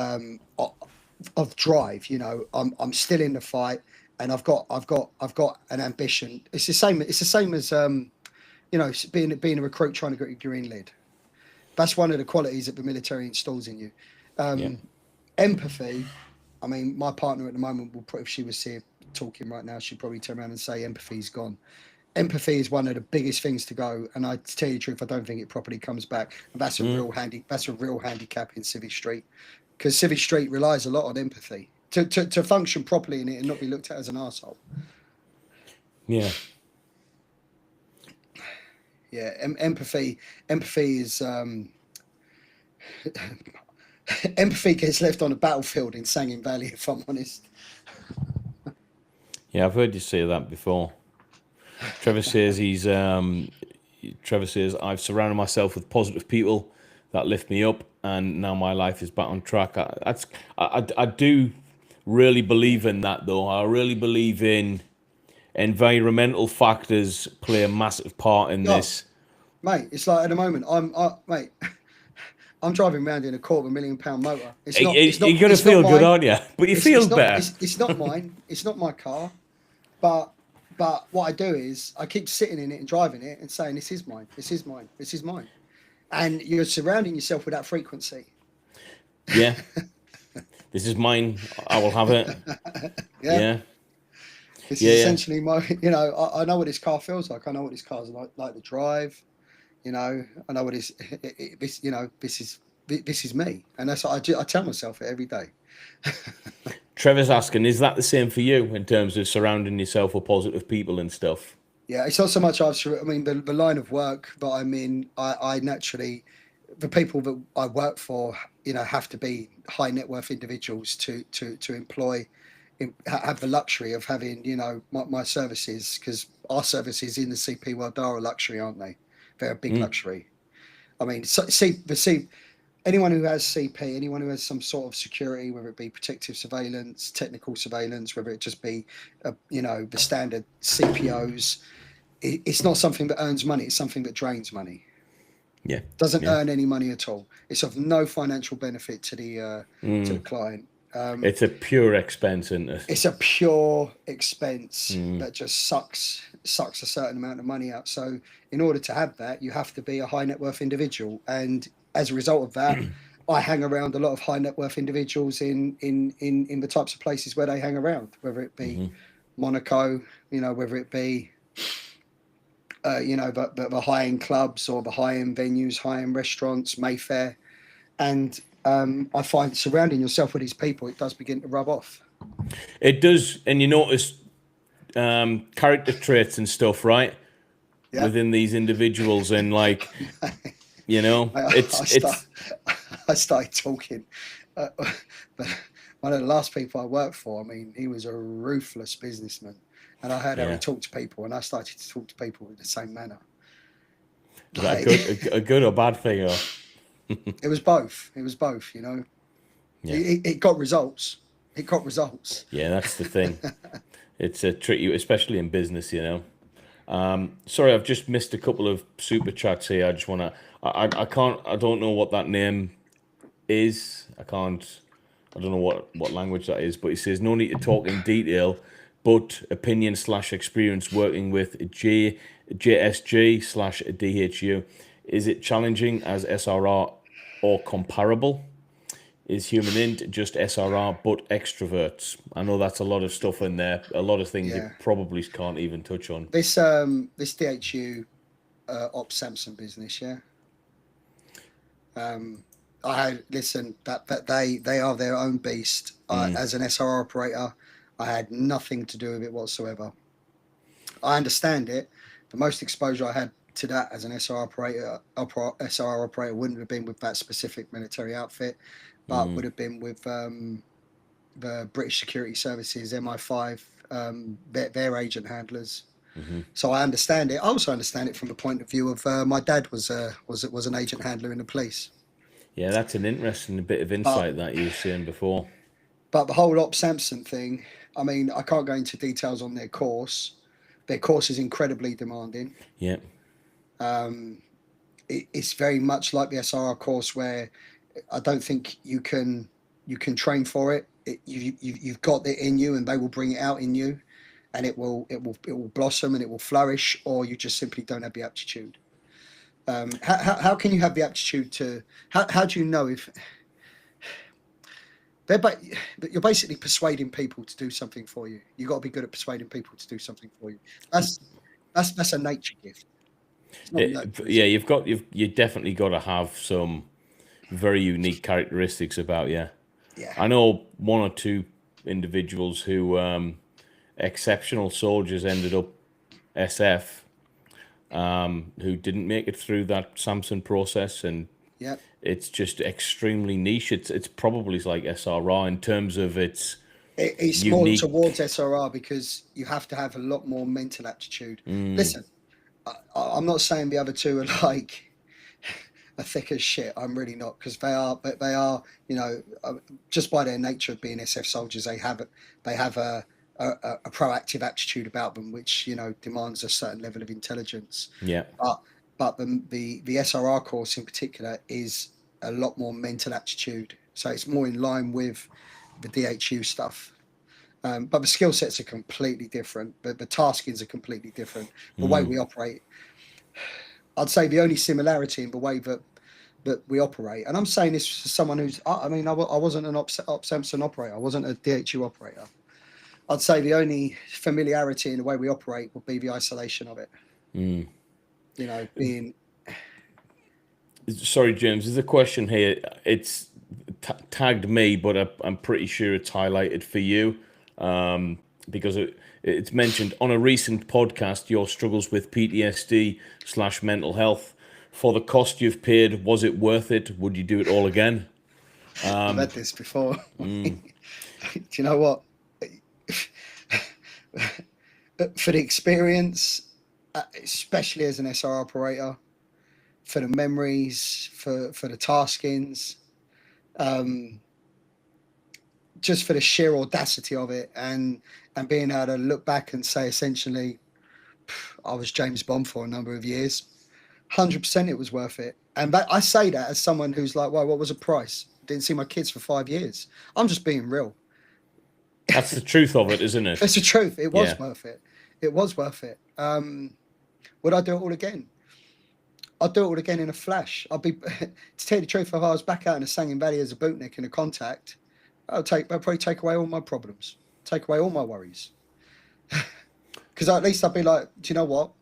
drive. You know, I'm still in the fight, and I've got an ambition. It's the same as you know, being a recruit trying to get your green lid. That's one of the qualities that the military installs in you. Empathy. I mean, my partner at the moment will probably, if she was here talking right now, she'd probably turn around and say empathy's gone. Empathy is one of the biggest things to go, and I tell you the truth, I don't think it properly comes back. And that's a real handicap in Civic Street, because Civic Street relies a lot on empathy to function properly in it and not be looked at as an arsehole. Yeah. Yeah, empathy is empathy gets left on a battlefield in Sangin Valley, if I'm honest. Yeah, I've heard you say that before. Trevor says I've surrounded myself with positive people that lift me up, and now my life is back on track. I do really believe in that, though. I really believe in environmental factors play a massive part in this. Mate, it's like at the moment, I'm driving around in a £250,000 motor. You're going to feel good, aren't you? But you feel better. It's not mine. It's not my car. But what I do is I keep sitting in it and driving it and saying, this is mine. This is mine. This is mine. And you're surrounding yourself with that frequency. Yeah. This is mine. I will have it. Yeah. This is essentially my, you know, I know what this car feels like. I know what this car's like to drive. You know, I know what this, you know, this is me. And that's what I tell myself it every day. Trevor's asking, is that the same for you in terms of surrounding yourself with positive people and stuff? Yeah, it's not so much I mean, the line of work that I'm in, I naturally, the people that I work for, you know, have to be high net worth individuals to employ, have the luxury of having, you know, my services, because our services in the CP world are a luxury, aren't they? They're a big luxury. I mean, anyone who has CP, anyone who has some sort of security, whether it be protective surveillance, technical surveillance, whether it just be, the standard CPOs, it's not something that earns money. It's something that drains money. Yeah. Doesn't earn any money at all. It's of no financial benefit to the client. It's a pure expense, isn't it? It's a pure expense that just sucks a certain amount of money out. So in order to have that, you have to be a high net worth individual. And as a result of that, I hang around a lot of high net worth individuals in the types of places where they hang around, whether it be Monaco, whether it be the high-end clubs or the high-end venues, high-end restaurants, Mayfair. And I find surrounding yourself with these people, it does begin to rub off. It does. And you notice character traits and stuff, right? Yeah. Within these individuals. And like, I started talking. But one of the last people I worked for, I mean, he was a ruthless businessman. And I heard how he talked to people, and I started to talk to people in the same manner. Is that a good or bad thing? Or? It was both. Yeah. It got results. Yeah, that's the thing. It's a tricky, especially in business, Sorry, I've just missed a couple of super chats here. I just want to, I don't know what that name is. I don't know what language that is, but he says, no need to talk in detail, but opinion/experience working with JSG/DHU. Is it challenging as SRR or comparable? Is human int just SRR but extroverts? I know that's a lot of stuff in there. A lot of things you probably can't even touch on. This DHU Ops Samson business, yeah. That they are their own beast. As an SRR operator, I had nothing to do with it whatsoever. I understand it. The most exposure I had to that as an SRR operator wouldn't have been with that specific military outfit, but would have been with the British Security Services, MI5, their agent handlers. So I understand it. I also understand it from the point of view of my dad was an agent handler in the police. Yeah, that's an interesting bit of insight that you were saying before. But the whole Ops Samson thing, I mean, I can't go into details on their course. Their course is incredibly demanding. Yeah. It's very much like the SRR course, where I don't think you can train for it. You've got it in you, and they will bring it out in you, and it will blossom and it will flourish, or you just simply don't have the aptitude. How can you have the aptitude to? How do you know if you're basically persuading people to do something for you? You got to be good at persuading people to do something for you. That's a nature gift. You definitely got to have some very unique characteristics about you. Yeah. I know one or two individuals who exceptional soldiers ended up SF who didn't make it through that Samson process, and it's just extremely niche. It's probably like SRR in terms of it's more towards SRR because you have to have a lot more mental aptitude. Listen, I'm not saying the other two are like are thick as shit. I'm really not, because they are just by their nature of being SF soldiers, they have a proactive attitude about them, which demands a certain level of intelligence. Yeah. But the SRR course in particular is a lot more mental aptitude, so it's more in line with the DHU stuff. But the skill sets are completely different. The taskings are completely different. The way we operate, I'd say the only similarity in the way that we operate, and I'm saying this for someone who's, I wasn't an Ops Samson operator. I wasn't a DHU operator. I'd say the only familiarity in the way we operate would be the isolation of it. Being... Sorry, James, there's a question here. It's tagged me, but I'm pretty sure it's highlighted for you. Because it's mentioned on a recent podcast, your struggles with PTSD/mental health. For the cost you've paid, was it worth it? Would you do it all again? I've had this before. Do you know what? For the experience, especially as an SR operator, for the memories, for the taskings, just for the sheer audacity of it, and being able to look back and say, essentially, I was James Bond for a number of years. 100% it was worth it. And I say that as someone who's like, well, what was the price? Didn't see my kids for 5 years. I'm just being real. That's the truth of it, isn't it? It's the truth. It was worth it. It was worth it. Would I do it all again? I'd do it all again in a flash. I'd be, to tell you the truth, if I was back out in the Sangin Valley as a bootnik in a contact, I'd probably take away all my problems, take away all my worries. Because at least I'd be like, do you know what?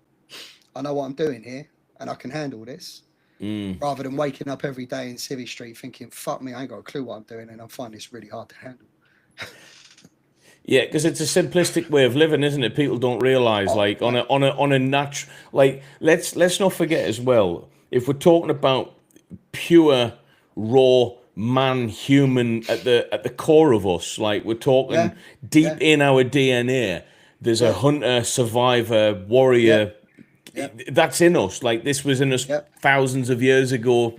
I know what I'm doing here and I can handle this. Rather than waking up every day in Civvy Street thinking, fuck me, I ain't got a clue what I'm doing and I find this really hard to handle. Yeah, because it's a simplistic way of living, isn't it? People don't realize, like, on a natural, like, let's not forget as well, if we're talking about pure raw man, human at the core of us, like, we're talking deep in our DNA. There's a hunter, survivor, warrior. That's in us. Like, this was in us thousands of years ago.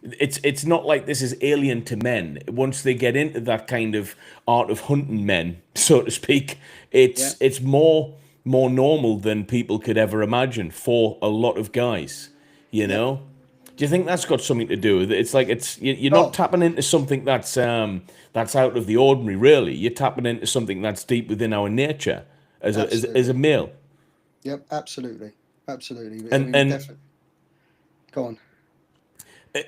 It's not like this is alien to men. Once they get into that kind of art of hunting men, so to speak, it's more normal than people could ever imagine for a lot of guys. You know, do you think that's got something to do with it? It's like you're not tapping into something that's out of the ordinary. Really, you're tapping into something that's deep within our nature as a male. Yep, absolutely. Absolutely. And definitely. Go on.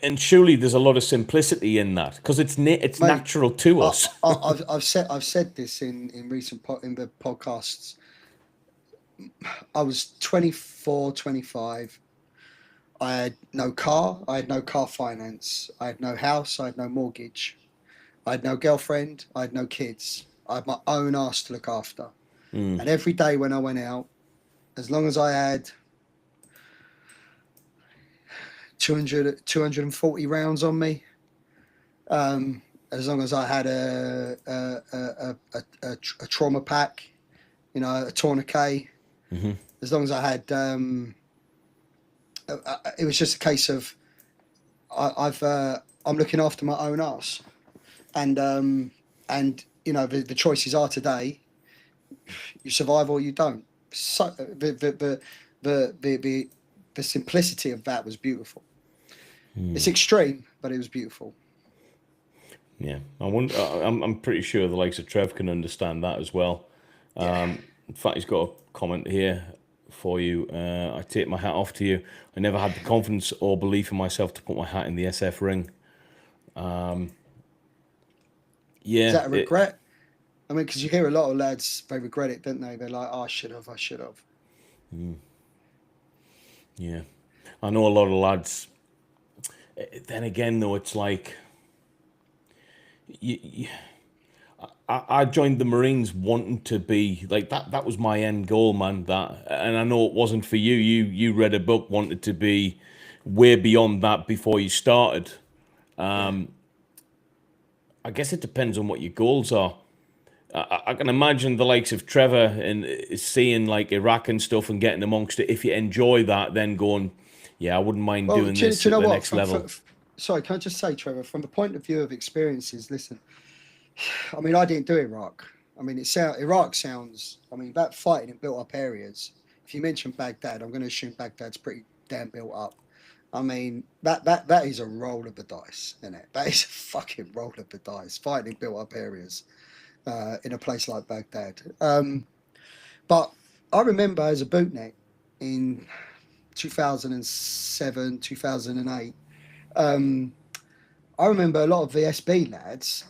And surely there's a lot of simplicity in that because it's natural to us. I've said this in recent in the podcasts. I was 24, 25. I had no car. I had no car finance. I had no house. I had no mortgage. I had no girlfriend. I had no kids. I had my own ass to look after. And every day when I went out, as long as I had 240 rounds on me, as long as I had a trauma pack, you know, a tourniquet, as long as I had, it was just a case of I'm looking after my own ass, and you know the choices are today, you survive or you don't. So the simplicity of that was beautiful. It's extreme, but it was beautiful. Yeah, I'm pretty sure the likes of Trev can understand that as well. In fact, he's got a comment here for you. I take my hat off to you. I never had the confidence or belief in myself to put my hat in the SF ring. Is that a regret? I mean, because you hear a lot of lads, they regret it, don't they? They're like, oh, I should have. Yeah. I know a lot of lads. Then again, though, it's like... I joined the Marines wanting to be... Like, that was my end goal, man. And I know it wasn't for you. You read a book, wanted to be way beyond that before you started. I guess it depends on what your goals are. I can imagine the likes of Trevor and seeing like Iraq and stuff and getting amongst it. If you enjoy that, then going, I wouldn't mind doing this at the next level. Sorry, can I just say, Trevor, from the point of view of experiences, listen, I mean, I didn't do Iraq. I mean, Iraq sounds, I mean, that fighting in built up areas. If you mention Baghdad, I'm going to assume Baghdad's pretty damn built up. I mean, that is a roll of the dice, isn't it? That is a fucking roll of the dice, fighting in built up areas. In a place like Baghdad. But I remember as a bootneck in 2007, 2008, I remember a lot of the SB lads,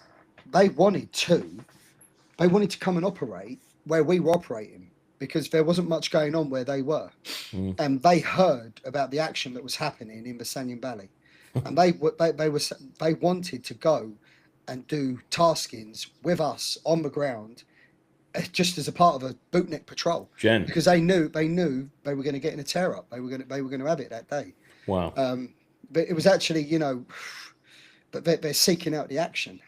they wanted to come and operate where we were operating because there wasn't much going on where they were. And they heard about the action that was happening in the Sangin Valley. And they wanted to go and do taskings with us on the ground, just as a part of a bootneck patrol. Because they knew they were going to get in a tear up. They were going to have it that day. Wow. But it was actually, you know, but they're seeking out the action.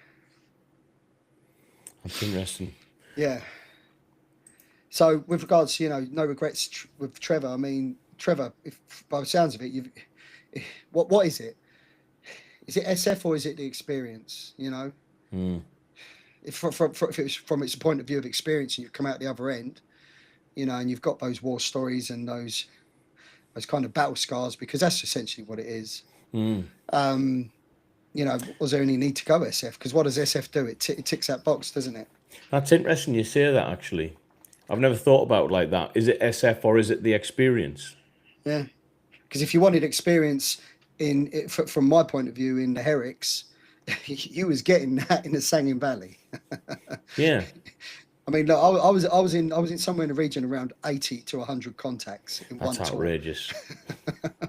That's interesting. Yeah. So with regards to, you know, no regrets with Trevor. I mean, Trevor, if by the sounds of it, what is it? Is it SF or is it the experience? You know, if it's from its point of view of experience, and you've come out the other end, you know, and you've got those war stories and those kind of battle scars, because that's essentially what it is. You know, was there any need to go SF? Because what does SF do? It ticks that box, doesn't it? That's interesting you say that, actually. I've never thought about it like that. Is it SF or is it the experience? Yeah. Because if you wanted experience from my point of view in the Herricks, you was getting that in the Sangin Valley. Yeah. I mean, look, I was in somewhere in the region around 80 to 100 contacts in one tour. That's outrageous.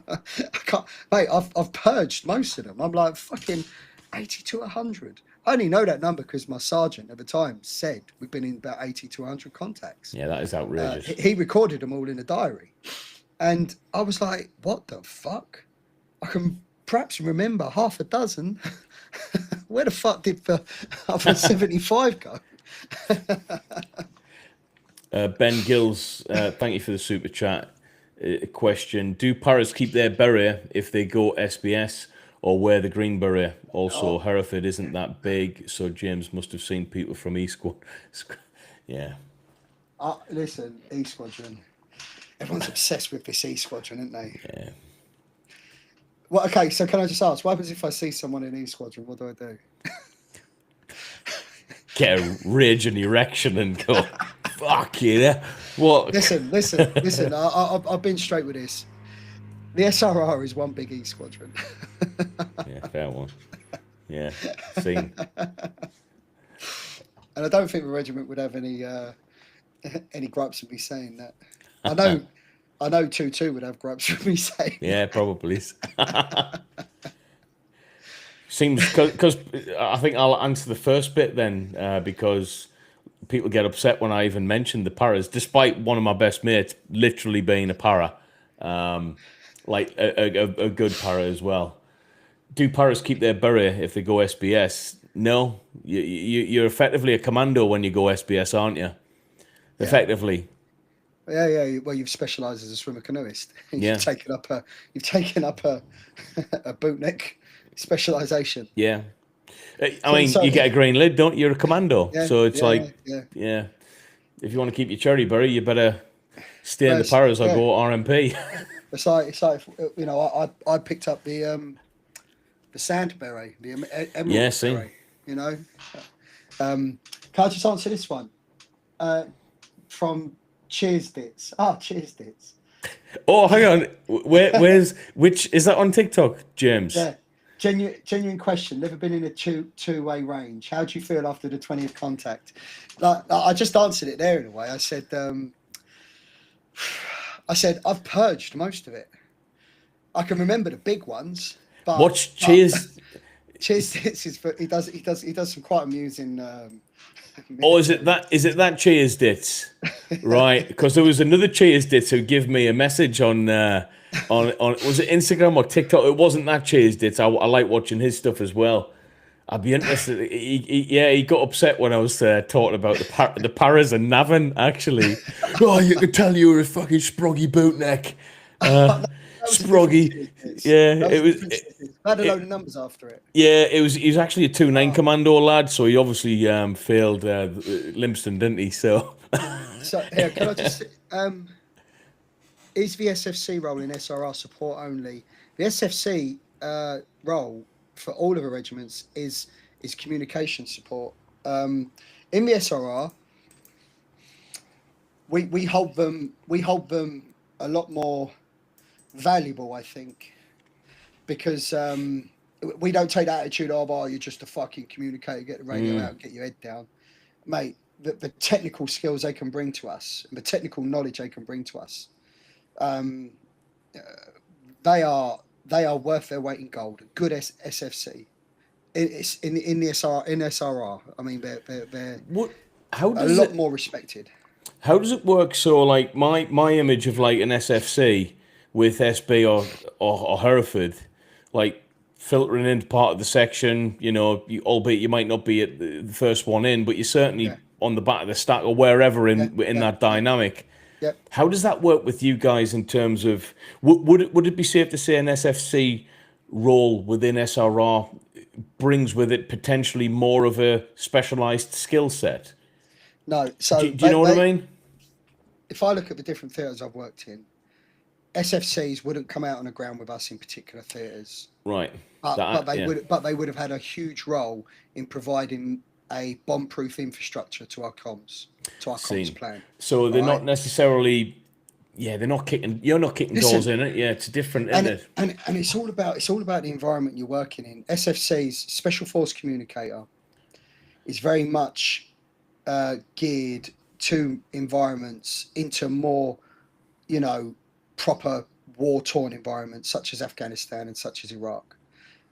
I can't, mate. I've purged most of them. I'm like fucking 80 to 100. I only know that number because my sergeant at the time said we've been in about 80 to 100 contacts. Yeah, that is outrageous. He recorded them all in a diary, and I was like, "What the fuck?" I can perhaps remember half a dozen. Where the fuck did the other 75 go? Ben Gills, thank you for the super chat. Question: do paras keep their beret if they go SBS or wear the green beret? Also, Hereford isn't that big, so James must have seen people from E Squad. Yeah. Listen, E Squadron. Everyone's obsessed with this E Squadron, aren't they? Yeah. Well, okay. So can I just ask, what happens if I see someone in E Squadron? What do I do? Get a raging erection and go, fuck you. What? Listen. I've been straight with this. The SRR is one big E Squadron. Yeah, fair one. Yeah, seen. And I don't think the regiment would have any gripes with me saying that. I know 2-2 would have gripes with me saying. Yeah, probably. Seems because I think I'll answer the first bit then, because people get upset when I even mention the paras, despite one of my best mates literally being a para, like a good para as well. Do paras keep their beret if they go SBS? No, you're effectively a commando when you go SBS, aren't you? Yeah. Effectively. Yeah. Well, you've specialised as a swimmer canoeist. You've taken up a bootneck specialisation. Yeah. I mean, you get a green lid, don't you? You're a commando. Yeah, so it's yeah. If you want to keep your cherry berry, you better stay in the paras or go RMP. It's like you know, I picked up the sand beret, the emerald beret. You know, can I just answer this one from Cheers Dits? Cheers Dits. Oh, hang on. Where's which is that on TikTok, James? Yeah. Genuine question. Never been in a two-way range. How do you feel after the 20th contact? Like, I just answered it there in a way. I said I've purged most of it. I can remember the big ones. But watch Cheers. Cheers Dits is he does some quite amusing. Oh, is it that Cheers Dits? Right, because there was another Cheers Dits who gave me a message on was it Instagram or TikTok? It wasn't that Cheers Dits. I like watching his stuff as well. I'd be interested. He got upset when I was talking about the paras and Navan, actually. Oh, you could tell you were a fucking sproggy bootneck. Sproggy. Yeah, it was. I had a load of numbers after it. Yeah, he was actually a 2-9 commando lad, so he obviously failed Limpston, didn't he? So here, can I just is the SFC role in SRR support only? The SFC role for all of the regiments is communication support. In the SRR, we hold them a lot more valuable, I think, because we don't take the attitude of, you're just a fucking communicator, get the radio out and get your head down. Mate, the technical skills they can bring to us and the technical knowledge they can bring to us, they are worth their weight in gold. Good SFC. It's in the SRR. I mean, they're a lot more respected. How does it work? So, like my image of like an SFC with SB or Hereford, like filtering into part of the section, you know, albeit you might not be at the first one in, but you're certainly on the back of the stack or wherever in that dynamic. Yep. How does that work with you guys in terms of would it be safe to say an SFC role within SRR brings with it potentially more of a specialized skill set? No. So Do you know what I mean? if I look at the different theatres I've worked in, SFCs wouldn't come out on the ground with us in particular theatres. Right. But they would have had a huge role in providing a bomb-proof infrastructure to our comms plan. So they're not necessarily, they're not kicking. You're not kicking doors in it. Yeah, it's different, isn't it? And it's all about the environment you're working in. SFC's Special Force Communicator is very much geared to environments, into more, proper war-torn environments such as Afghanistan and such as Iraq.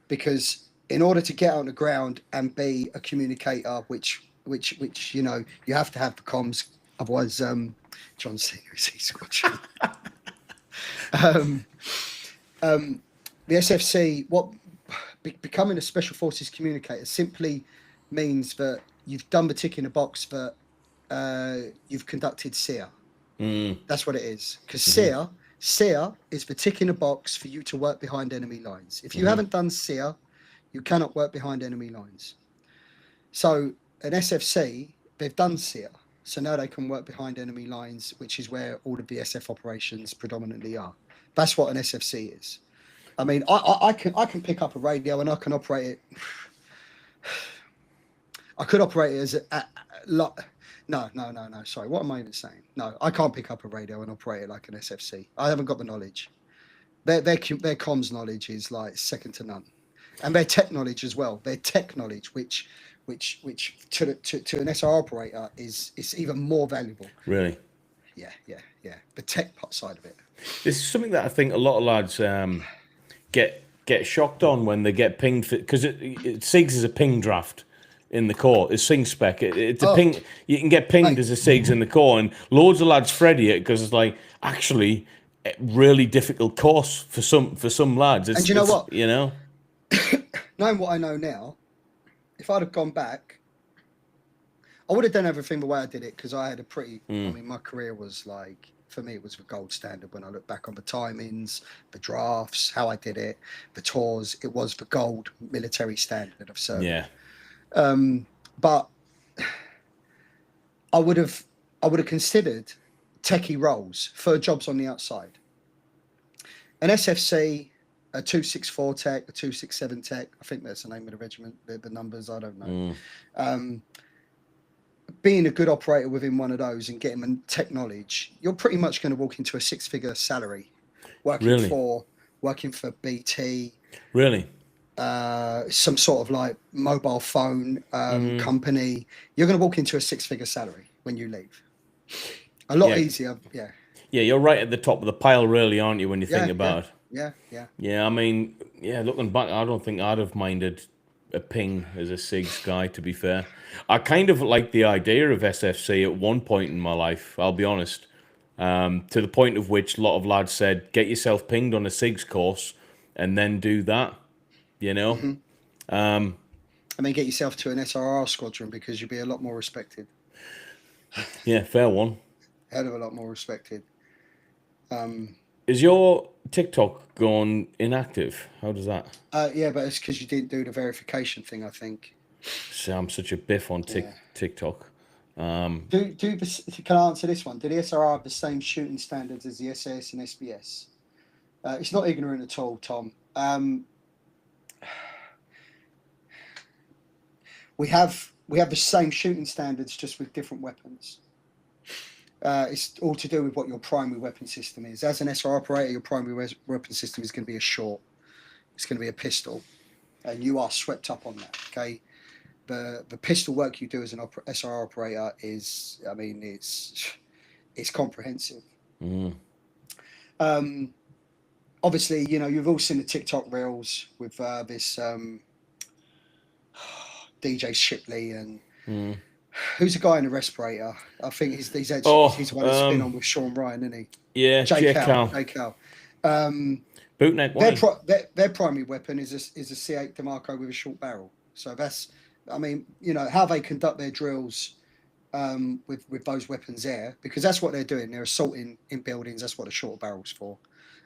Because in order to get on the ground and be a communicator, which you have to have the comms, otherwise John Cena is Squadron. The SFC, becoming a Special Forces communicator simply means that you've done the tick in the box that you've conducted SEER. That's what it is. Because SEER is the tick in the box for you to work behind enemy lines. If you haven't done SEER, you cannot work behind enemy lines. So an SFC, they've done SEER. So now they can work behind enemy lines, which is where all of the SF operations predominantly are. That's what an SFC is. I mean, I can pick up a radio and I can operate it. I could operate it as No. Sorry, what am I even saying? No, I can't pick up a radio and operate it like an SFC. I haven't got the knowledge. Their comms knowledge is like second to none, and their tech knowledge as well. Their tech knowledge, which to an SR operator is even more valuable. Really? Yeah. The tech side of it. This is something that I think a lot of lads get shocked on when they get pinged, because SIGs is a ping draft in the core. It's SIG spec. It's a ping. You can get pinged as a SIGs in the core, and loads of lads Freddy it because it's like actually a really difficult course for some lads. And you know what? Knowing what I know now, if I'd have gone back, I would have done everything the way I did it, because I had a pretty. I mean, my career was like, for me, it was the gold standard. When I look back on the timings, the drafts, how I did it, the tours, it was the gold military standard of service. Yeah. But I would have considered techie roles for jobs on the outside. An SFC, a 264 tech, a 267 tech. I think that's the name of the regiment. The numbers, I don't know. Being a good operator within one of those and getting the tech knowledge, you're pretty much going to walk into a six-figure salary, working for BT. Really. Some sort of like mobile phone company. You're going to walk into a six-figure salary when you leave. A lot easier. Yeah, you're right at the top of the pile, really, aren't you, when you think about it? Yeah. I mean, looking back, I don't think I'd have minded a ping as a SIGs guy, to be fair. I kind of liked the idea of SFC at one point in my life, I'll be honest, to the point of which a lot of lads said, get yourself pinged on a SIGs course and then do that. I mean, get yourself to an SRR squadron, because you'll be a lot more respected. Yeah, fair one. Hell of a lot more respected. Is your TikTok gone inactive? How does that? Yeah, but it's because you didn't do the verification thing, I think. So I'm such a biff on TikTok. Can I answer this one? Do the SRR have the same shooting standards as the SAS and SBS? It's not ignorant at all, Tom. We have the same shooting standards, just with different weapons. It's all to do with what your primary weapon system is. As an SR operator, your primary weapon system is going to be a short. It's going to be a pistol, and you are swept up on that. Okay, the pistol work you do as an SR operator is, I mean, it's comprehensive. Obviously, you've all seen the TikTok reels with this DJ Shipley and who's the guy in the respirator? I think he's the one that's been on with Sean Ryan, isn't he? Yeah, J. Cal. Bootneck. Their primary weapon is a C8 DeMarco with a short barrel. So that's, I mean, how they conduct their drills with those weapons there, because that's what they're doing. They're assaulting in buildings. That's what a short barrel's for.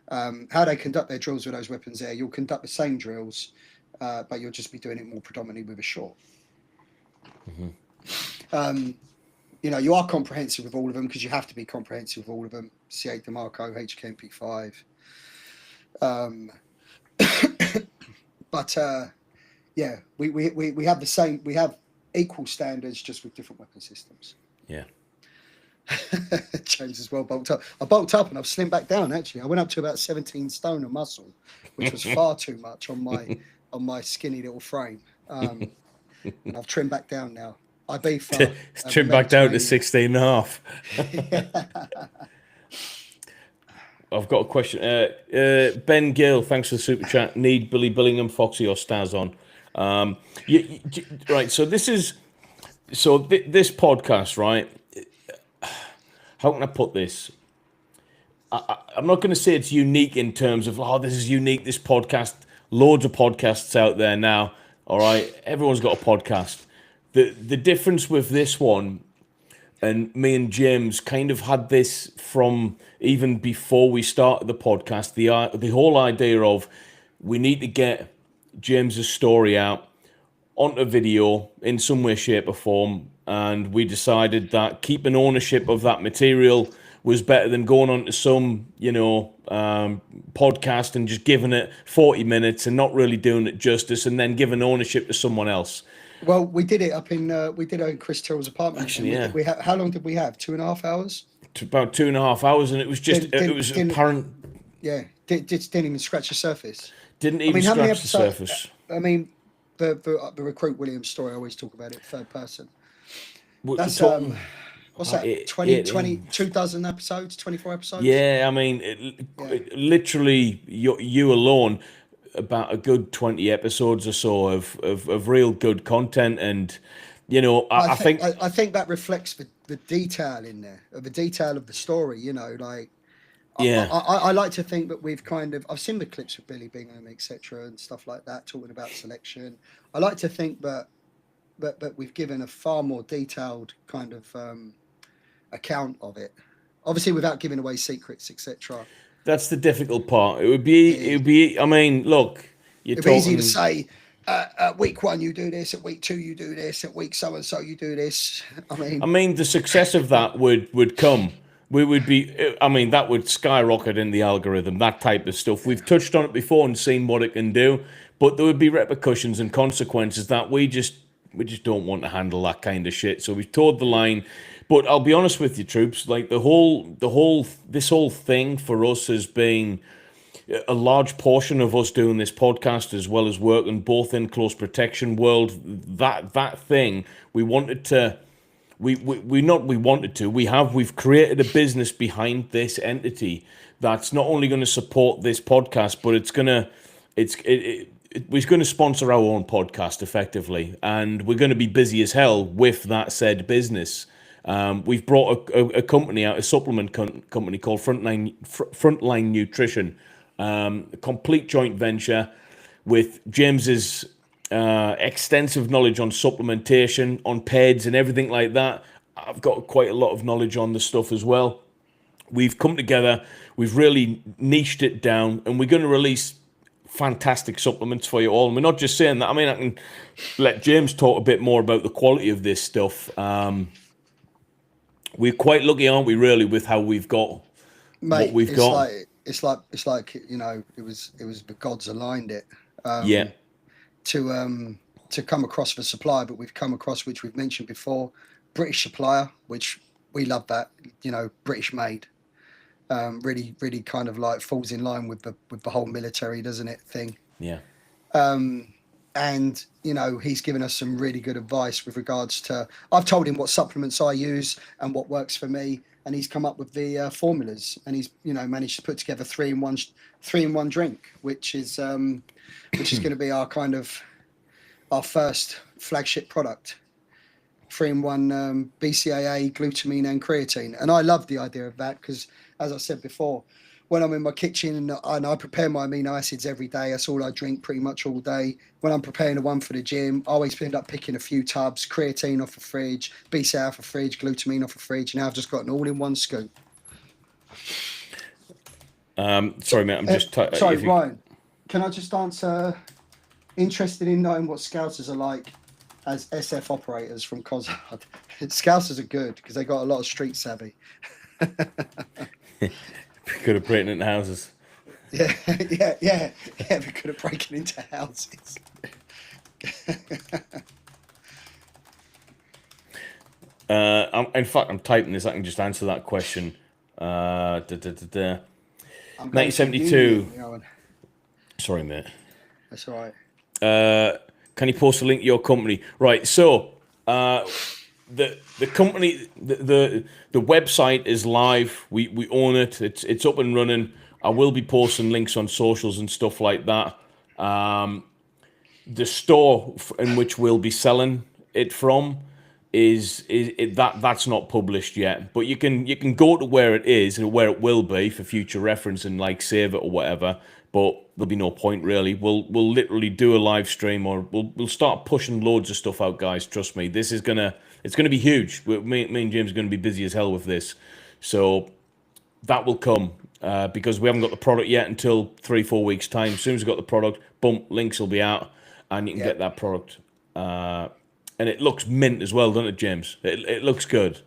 How they conduct their drills with those weapons there, you'll conduct the same drills, but you'll just be doing it more predominantly with a short. You know, you are comprehensive with all of them because you have to be comprehensive with all of them. C8 DeMarco, HKMP5. But yeah, we have the same. We have equal standards, just with different weapon systems. Yeah. James is well bulked up. I bulked up and I've slimmed back down. Actually, I went up to about 17 stone of muscle, which was far too much on my skinny little frame. And I've trimmed back down now. I beef. Trimmed back down to 16 and a half. I've got a question. Ben Gill, thanks for the super chat. Need Billy Billingham, Foxy, or Staz on? Right. So this podcast, right? How can I put this? I'm not going to say it's unique in terms of, oh, this is unique, this podcast. Loads of podcasts out there now. All right. Everyone's got a podcast. The difference with this one, and me and James kind of had this from even before we started the podcast, the whole idea of we need to get James's story out onto video in some way, shape or form, and we decided that keeping ownership of that material was better than going on to some, podcast and just giving it 40 minutes and not really doing it justice, and then giving ownership to someone else. Well, we did it up in Chris Tyrrell's apartment. Actually, yeah. How long did we have? 2.5 hours? About 2.5 hours, and it was just it was apparent. Yeah, didn't even scratch the surface. Didn't even scratch the surface. I mean, the Recruit Williams story, I always talk about it third person. That's what's that? 2,000 episodes, 24 episodes. Yeah, I mean, literally, you alone. About a good 20 episodes or so of real good content, and I think that reflects the detail in there, the detail of the story. Yeah, I like to think that we've I've seen the clips of Billy Bingham, etc., and stuff like that, talking about selection. I like to think that we've given a far more detailed kind of account of it, obviously without giving away secrets, etc. That's the difficult part. It would be. I mean, look, it'd be easy to say. At week 1 you do this. At week 2 you do this. At week so and so you do this. I mean, the success of that would come. We would be. I mean, that would skyrocket in the algorithm. That type of stuff. We've touched on it before and seen what it can do, but there would be repercussions and consequences that we just don't want to handle that kind of shit. So we've toed the line. But I'll be honest with you, troops. Like this whole thing for us has been a large portion of us doing this podcast, as well as working both in close protection world. That thing we wanted to. We've created a business behind this entity that's not only going to support this podcast, but we're going to sponsor our own podcast effectively, and we're going to be busy as hell with that said business. We've brought a company out, a supplement company called Frontline Nutrition, a complete joint venture with James's extensive knowledge on supplementation, on PEDs and everything like that. I've got quite a lot of knowledge on the stuff as well. We've come together, we've really niched it down, and we're going to release fantastic supplements for you all. And we're not just saying that. I mean, I can let James talk a bit more about the quality of this stuff. We're quite lucky, aren't we, really, with how we've got what we've got. It's like it was the gods aligned it. To come across the supplier, but we've come across, which we've mentioned before, British supplier, which we love that, British made. Really, really kind of like falls in line with the whole military, doesn't it, thing? Yeah. And he's given us some really good advice with regards to. I've told him what supplements I use and what works for me, and he's come up with the formulas, and he's managed to put together 3-in-1 drink, which is going to be our first flagship product. 3-in-1 BCAA, glutamine, and creatine, and I love the idea of that because, as I said before, when I'm in my kitchen and I prepare my amino acids every day. That's all I drink pretty much all day. When I'm preparing the one for the gym, I always end up picking a few tubs, creatine off the fridge, BCAA off the fridge, glutamine off the fridge. Now I've just got an all-in-one scoop. Sorry, mate. I'm just... sorry, Ryan. Can I just answer... Interested in knowing what Scousers are like as SF operators from COSARD. Scousers are good because they got a lot of street savvy. Good at breaking into houses. Yeah, they're good at breaking into houses. In fact, I'm typing this. I can just answer that question. 1972. Sorry, mate. That's all right. Can you post a link to your company? Right. So, the company, the website is live. We own it. It's up and running. I will be posting links on socials and stuff like that. The store in which we'll be selling it from that's not published yet, but you can go to where it is and where it will be for future reference and like save it or whatever. But there'll be no point really. We'll literally do a live stream, or we'll start pushing loads of stuff out, guys. Trust me, it's gonna be huge. Me and James are gonna be busy as hell with this, so that will come because we haven't got the product yet until 3-4 weeks time. As soon as we've got the product, boom, links will be out, and you can get that product. And it looks mint as well, doesn't it, James? It looks good,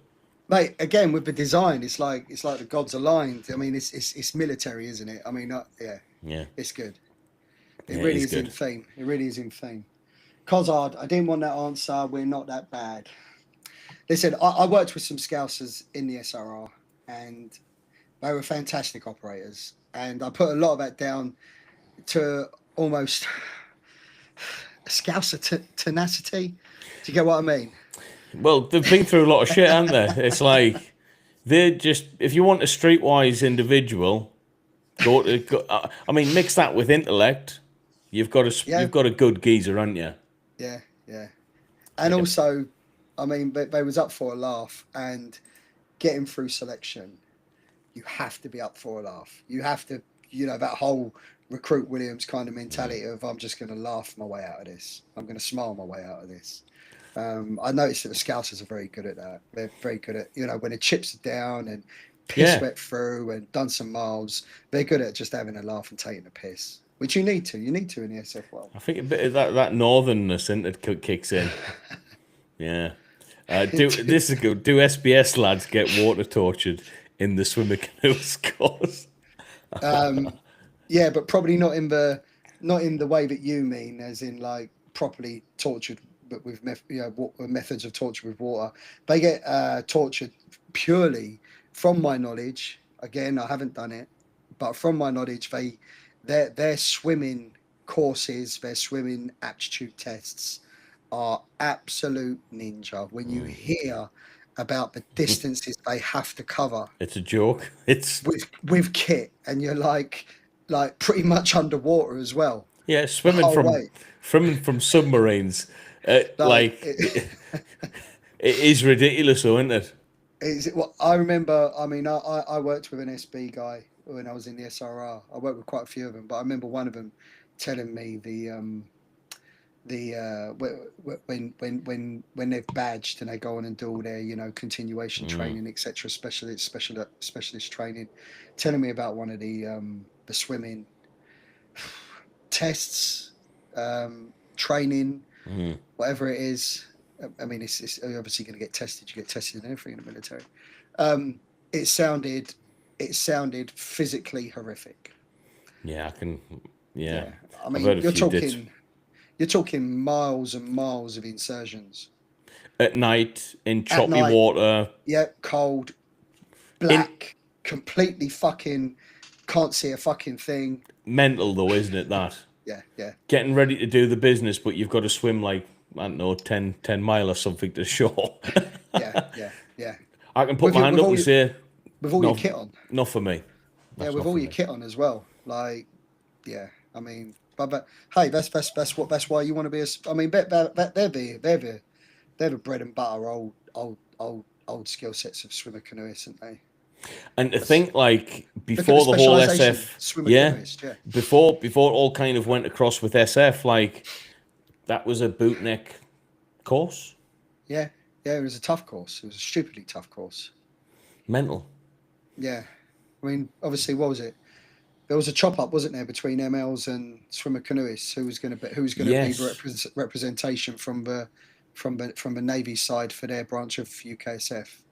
mate. Again, with the design, it's like the gods aligned. I mean, it's military, isn't it? I mean, yeah, it's good. It really is in theme. It really is in theme. COSARD, I didn't want that answer. We're not that bad. Listen, I worked with some Scousers in the SRR, and they were fantastic operators. And I put a lot of that down to almost Scouser tenacity. Do you get what I mean? Well, they've been through a lot of shit, haven't they? It's like they're just, if you want a streetwise individual, I mean, mix that with intellect. You've got a good geezer, haven't you? Yeah. And also, I mean, they was up for a laugh, and getting through selection, you have to be up for a laugh. You have to, that whole Recruit Williams kind of mentality of I'm just going to laugh my way out of this. I'm going to smile my way out of this. I noticed that the Scousers are very good at that. They're very good at, when the chips are down and piss wet through and done some miles, they're good at just having a laugh and taking a piss, which you need to in the SF world. I think a bit of that northernness in it kicks in. Yeah. This is good. Do SBS lads get water tortured in the swimmer canoeist course? Yeah, but probably not in the way that you mean, as in like properly tortured, but with methods of torture with water. They get tortured purely, from my knowledge. Again, I haven't done it, but from my knowledge, their swimming courses, their swimming aptitude tests are absolute ninja. When you hear about the distances they have to cover, it's a joke. It's with kit, and you're like pretty much underwater as well. Yeah, swimming from submarines. It is ridiculous, though, isn't it? Well, I remember. I mean, I worked with an SB guy when I was in the SRR. I worked with quite a few of them, but I remember one of them telling me when they've badged and they go on and do all their continuation training, etc., specialist training, telling me about one of the swimming tests, training, whatever it is. I mean, it's obviously going to get tested. You get tested in everything in the military. It sounded physically horrific. Yeah, I can. Yeah. I mean, you're talking miles and miles of insertions at night in choppy water. Yeah, cold, black, completely fucking can't see a fucking thing. Mental though, isn't it? That. Yeah. Getting ready to do the business, but you've got to swim like, I don't know, 10 mile or something to shore. Yeah. I can put my hand up and say, with all your kit on. Not for me. That's with all your kit on as well. Like, yeah. I mean, but hey, that's why you want to be I mean, they're the bread and butter old skill sets of swimmer canoeists, aren't they? And to think, like, Look at before the the whole specialisation, SF, swimmer yeah, canoeist. Yeah, before it all kind of went across with SF, like, that was a bootneck course. yeah, yeah. It was a tough course. It was a stupidly tough course. Mental. Yeah, I mean, obviously, what was it? There was a chop up, wasn't there, between MLs and swimmer canoeists? Who was going to be Yes. representation from the Navy side for their branch of UKSF?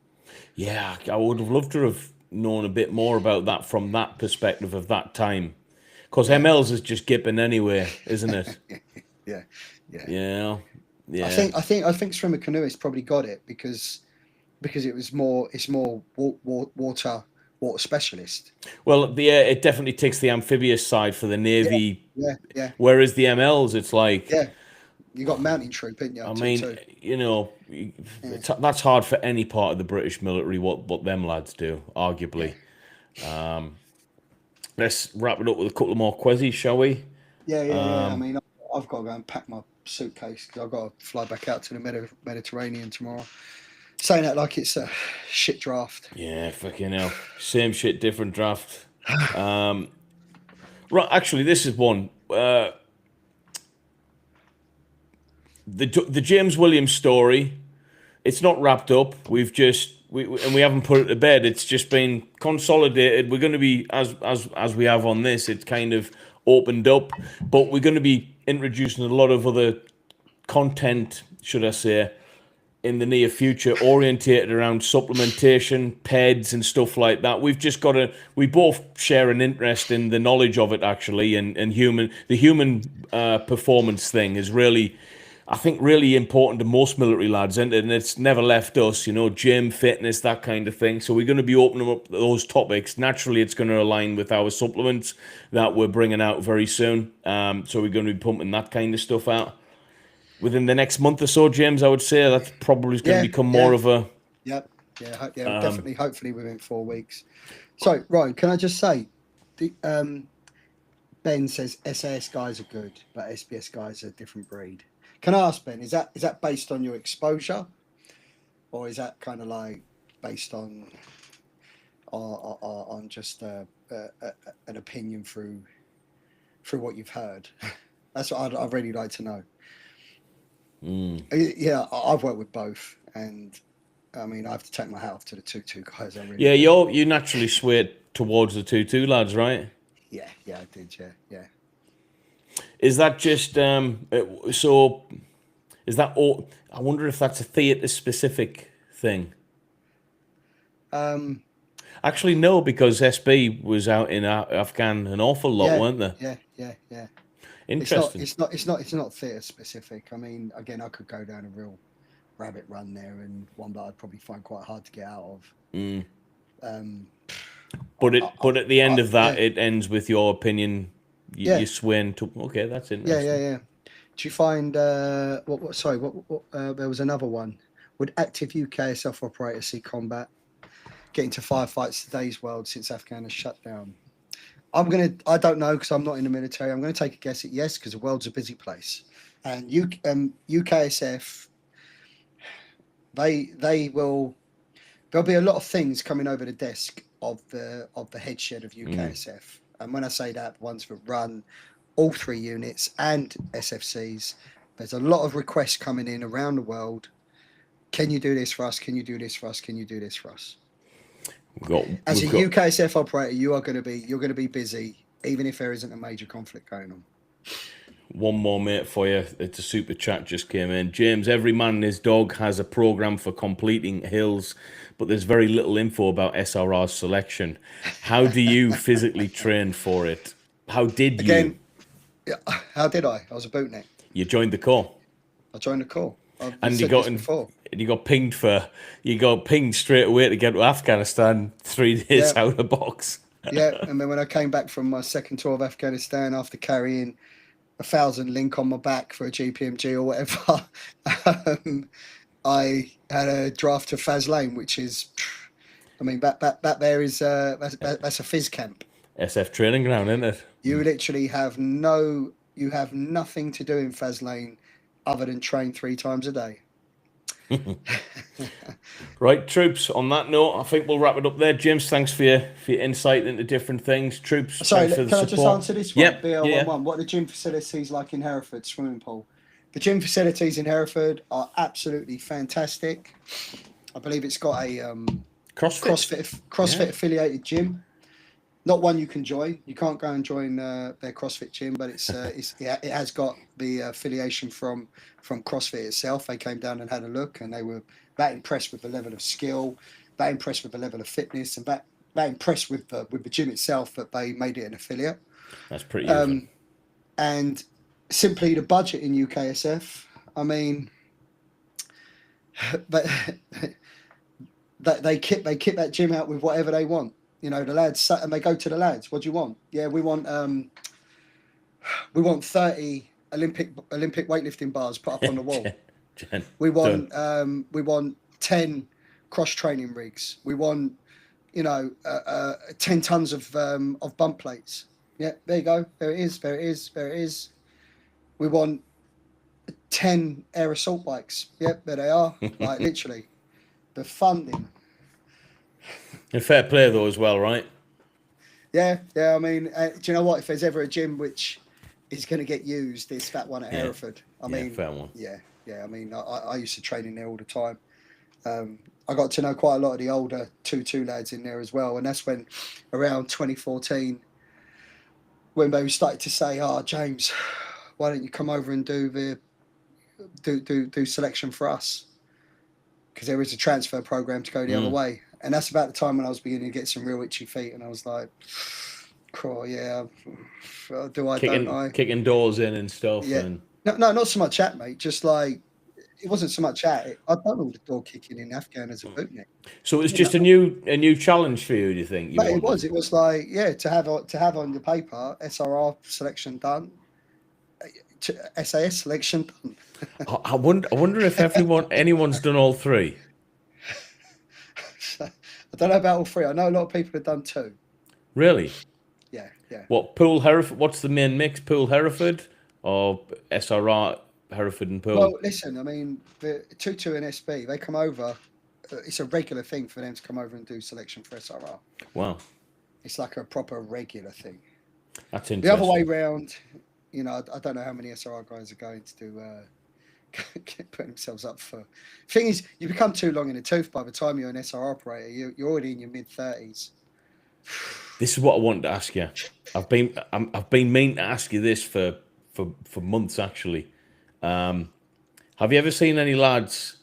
Yeah, I would have loved to have known a bit more about that from that perspective of that time. Because Yeah, MLs is just gipping anyway, isn't it? yeah, yeah. Yeah, I yeah. think I think I think swimmer canoeists probably got it because it's more water specialist. Well, it definitely takes the amphibious side for the Yeah, Navy, yeah, yeah, whereas the MLs, it's like, yeah. You got mountain troop, didn't you? I Two mean, two. you know, Yeah, that's hard for any part of the British military, what them lads do, yeah, arguably. Let's wrap it up with a couple more quizzes, shall we? yeah. I mean, I've got to go and pack my suitcase because I've got to fly back out to the Mediterranean tomorrow. Saying that like it's a shit draft. Yeah, fucking hell. Same shit, different draft. Right, actually, this is one. The James Williams story. It's not wrapped up. We haven't put it to bed. It's just been consolidated. We're going to be as we have on this. It's kind of opened up, but we're going to be introducing a lot of other content, should I say, in the near future, orientated around supplementation, PEDs, and stuff like that. We've just got to. We both share an interest in the knowledge of it, actually, and the human performance thing is really, I think, really important to most military lads, and it's never left us. You know, gym, fitness, that kind of thing. So we're going to be opening up those topics. Naturally, it's going to align with our supplements that we're bringing out very soon. So we're going to be pumping that kind of stuff out within the next month or so, James. I would say that's probably going to Yeah, become more yeah, of a. yep, yeah. Definitely, hopefully within 4 weeks. So, Ryan, can I just say, the Ben says SAS guys are good, but SBS guys are a different breed. Can I ask Ben, is that based on your exposure, or is that kind of like based on just an opinion through what you've heard? That's what I'd really like to know. Yeah, I've worked with both, and I mean, I have to take my hat off to the 2-2 guys. I really Yeah, do. you naturally swayed towards the 2-2 lads, right? Yeah, I did. Yeah. Is that just so? Is that all? I wonder if that's a theatre specific thing. Actually, no, because SB was out in Afghan an awful lot, Yeah, weren't they? yeah. Interesting. It's not theatre specific. I mean, again, I could go down a real rabbit run there, and one that I'd probably find quite hard to get out of. But at the end of that, yeah. it ends with your opinion. Yeah. You swing to okay, that's interesting. Yeah. Do you find what? Sorry, what? There was another one. Would active UKSF operators see combat getting to firefights today's world since Afghan has shut down? I don't know because I'm not in the military. I'm gonna take a guess at yes because the world's a busy place, and UKSF. There'll be a lot of things coming over the desk of the head shed of UKSF. And when I say that, ones that run all 3 units and SFCs, there's a lot of requests coming in around the world. Can you do this for us? Can you do this for us? Can you do this for us? As a UKSF operator, you're going to be busy, even if there isn't a major conflict going on. One more, mate, for you. It's a super chat just came in. James, every man and his dog has a program for completing hills, but there's very little info about SRR's selection. How do you physically train for it? How did you? Yeah, how did I? I was a bootneck. You joined the corps. I joined the corps. And you got pinged straight away to get to Afghanistan 3 days out of box. Yeah, and then when I came back from my second tour of Afghanistan after carrying 1,000 link on my back for a GPMG or whatever, I had a draft to Faz Lane, which is, I mean, that there is that's a phys camp. SF training ground, isn't it? You literally have nothing to do in Faz Lane other than train 3 times a day. Right, troops. On that note, I think we'll wrap it up there. James, thanks for your insight into different things. Troops, Sorry, thanks for the can I just support. answer this one? Yep, yeah. BL11. What are the gym facilities like in Hereford? Swimming pool. The gym facilities in Hereford are absolutely fantastic. I believe it's got a CrossFit affiliated gym. Not one you can join. You can't go and join their CrossFit gym, but it has got the affiliation from CrossFit itself. They came down and had a look, and they were that impressed with the level of skill, that impressed with the level of fitness, and that impressed with the gym itself that they made it an affiliate. That's pretty useful. And simply the budget in UKSF. I mean, but they kit that gym out with whatever they want. You know, the lads, and they go to the lads. What do you want? Yeah, we want 30 Olympic weightlifting bars put up on the wall. We want 10 cross training rigs. We want 10 tons of bump plates. Yeah, there you go. There it is. We want 10 air assault bikes. Yep, there they are. Like literally, the funding. And fair play though as well, right? Yeah. I mean, do you know what? If there's ever a gym which is going to get used, it's that one at Hereford. I mean, fair one. Yeah. I mean, I used to train in there all the time. I got to know quite a lot of the older 2-2 lads in there as well, and that's when around 2014, when they started to say, "Oh, James, why don't you come over and do selection for us?" Because there is a transfer program to go the other way. And that's about the time when I was beginning to get some real itchy feet, and I was like, "Cool, yeah, do I? Don't I?" Kicking doors in and stuff. Yeah. And... No, not so much that, mate. Just like it wasn't so much that. I'd done all the door kicking in Afghan as a bootnik. So it was just a new challenge for you. Do you think? It was. It was like to have on your paper SRR selection done, SAS selection done. I wonder if anyone's done all three. I don't know about all three. I know a lot of people have done 2. Really? Yeah. What Poole Hereford? What's the main mix? Poole Hereford or SRR Hereford and Poole? Well, listen. I mean, the 2-2 and SB, they come over. It's a regular thing for them to come over and do selection for SRR. Wow. It's like a proper regular thing. That's interesting. The other way round, I don't know how many SRR guys are going to do. Putting themselves up for. Thing is, you become too long in the tooth by the time you're an SR operator. You're already in your mid-30s. This is what I wanted to ask you. I've been meaning to ask you this for months actually. Have you ever seen any lads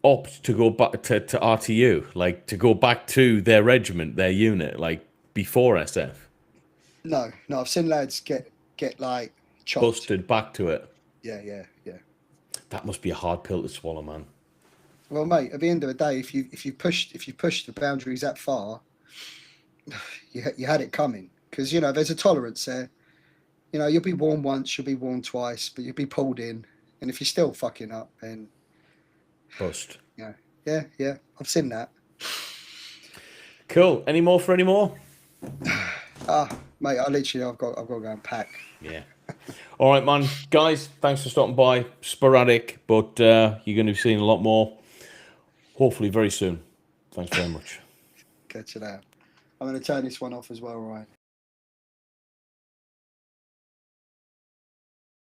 opt to go back to RTU, like to go back to their regiment, their unit, like before SF? No, I've seen lads get like chopped. Busted back to it. Yeah. That must be a hard pill to swallow, man. Well, mate, at the end of the day, if you push the boundaries that far, you had it coming, because there's a tolerance there. You'll be warned once, you'll be warned twice, but you'll be pulled in, and if you're still fucking up, then bust. Yeah. I've seen that. Cool. Any more? Mate, I've got to go and pack. Yeah. All right, man. Guys, thanks for stopping by. Sporadic, but you're going to be seeing a lot more, hopefully very soon. Thanks very much. Catch you now. I'm going to turn this one off as well, Ryan.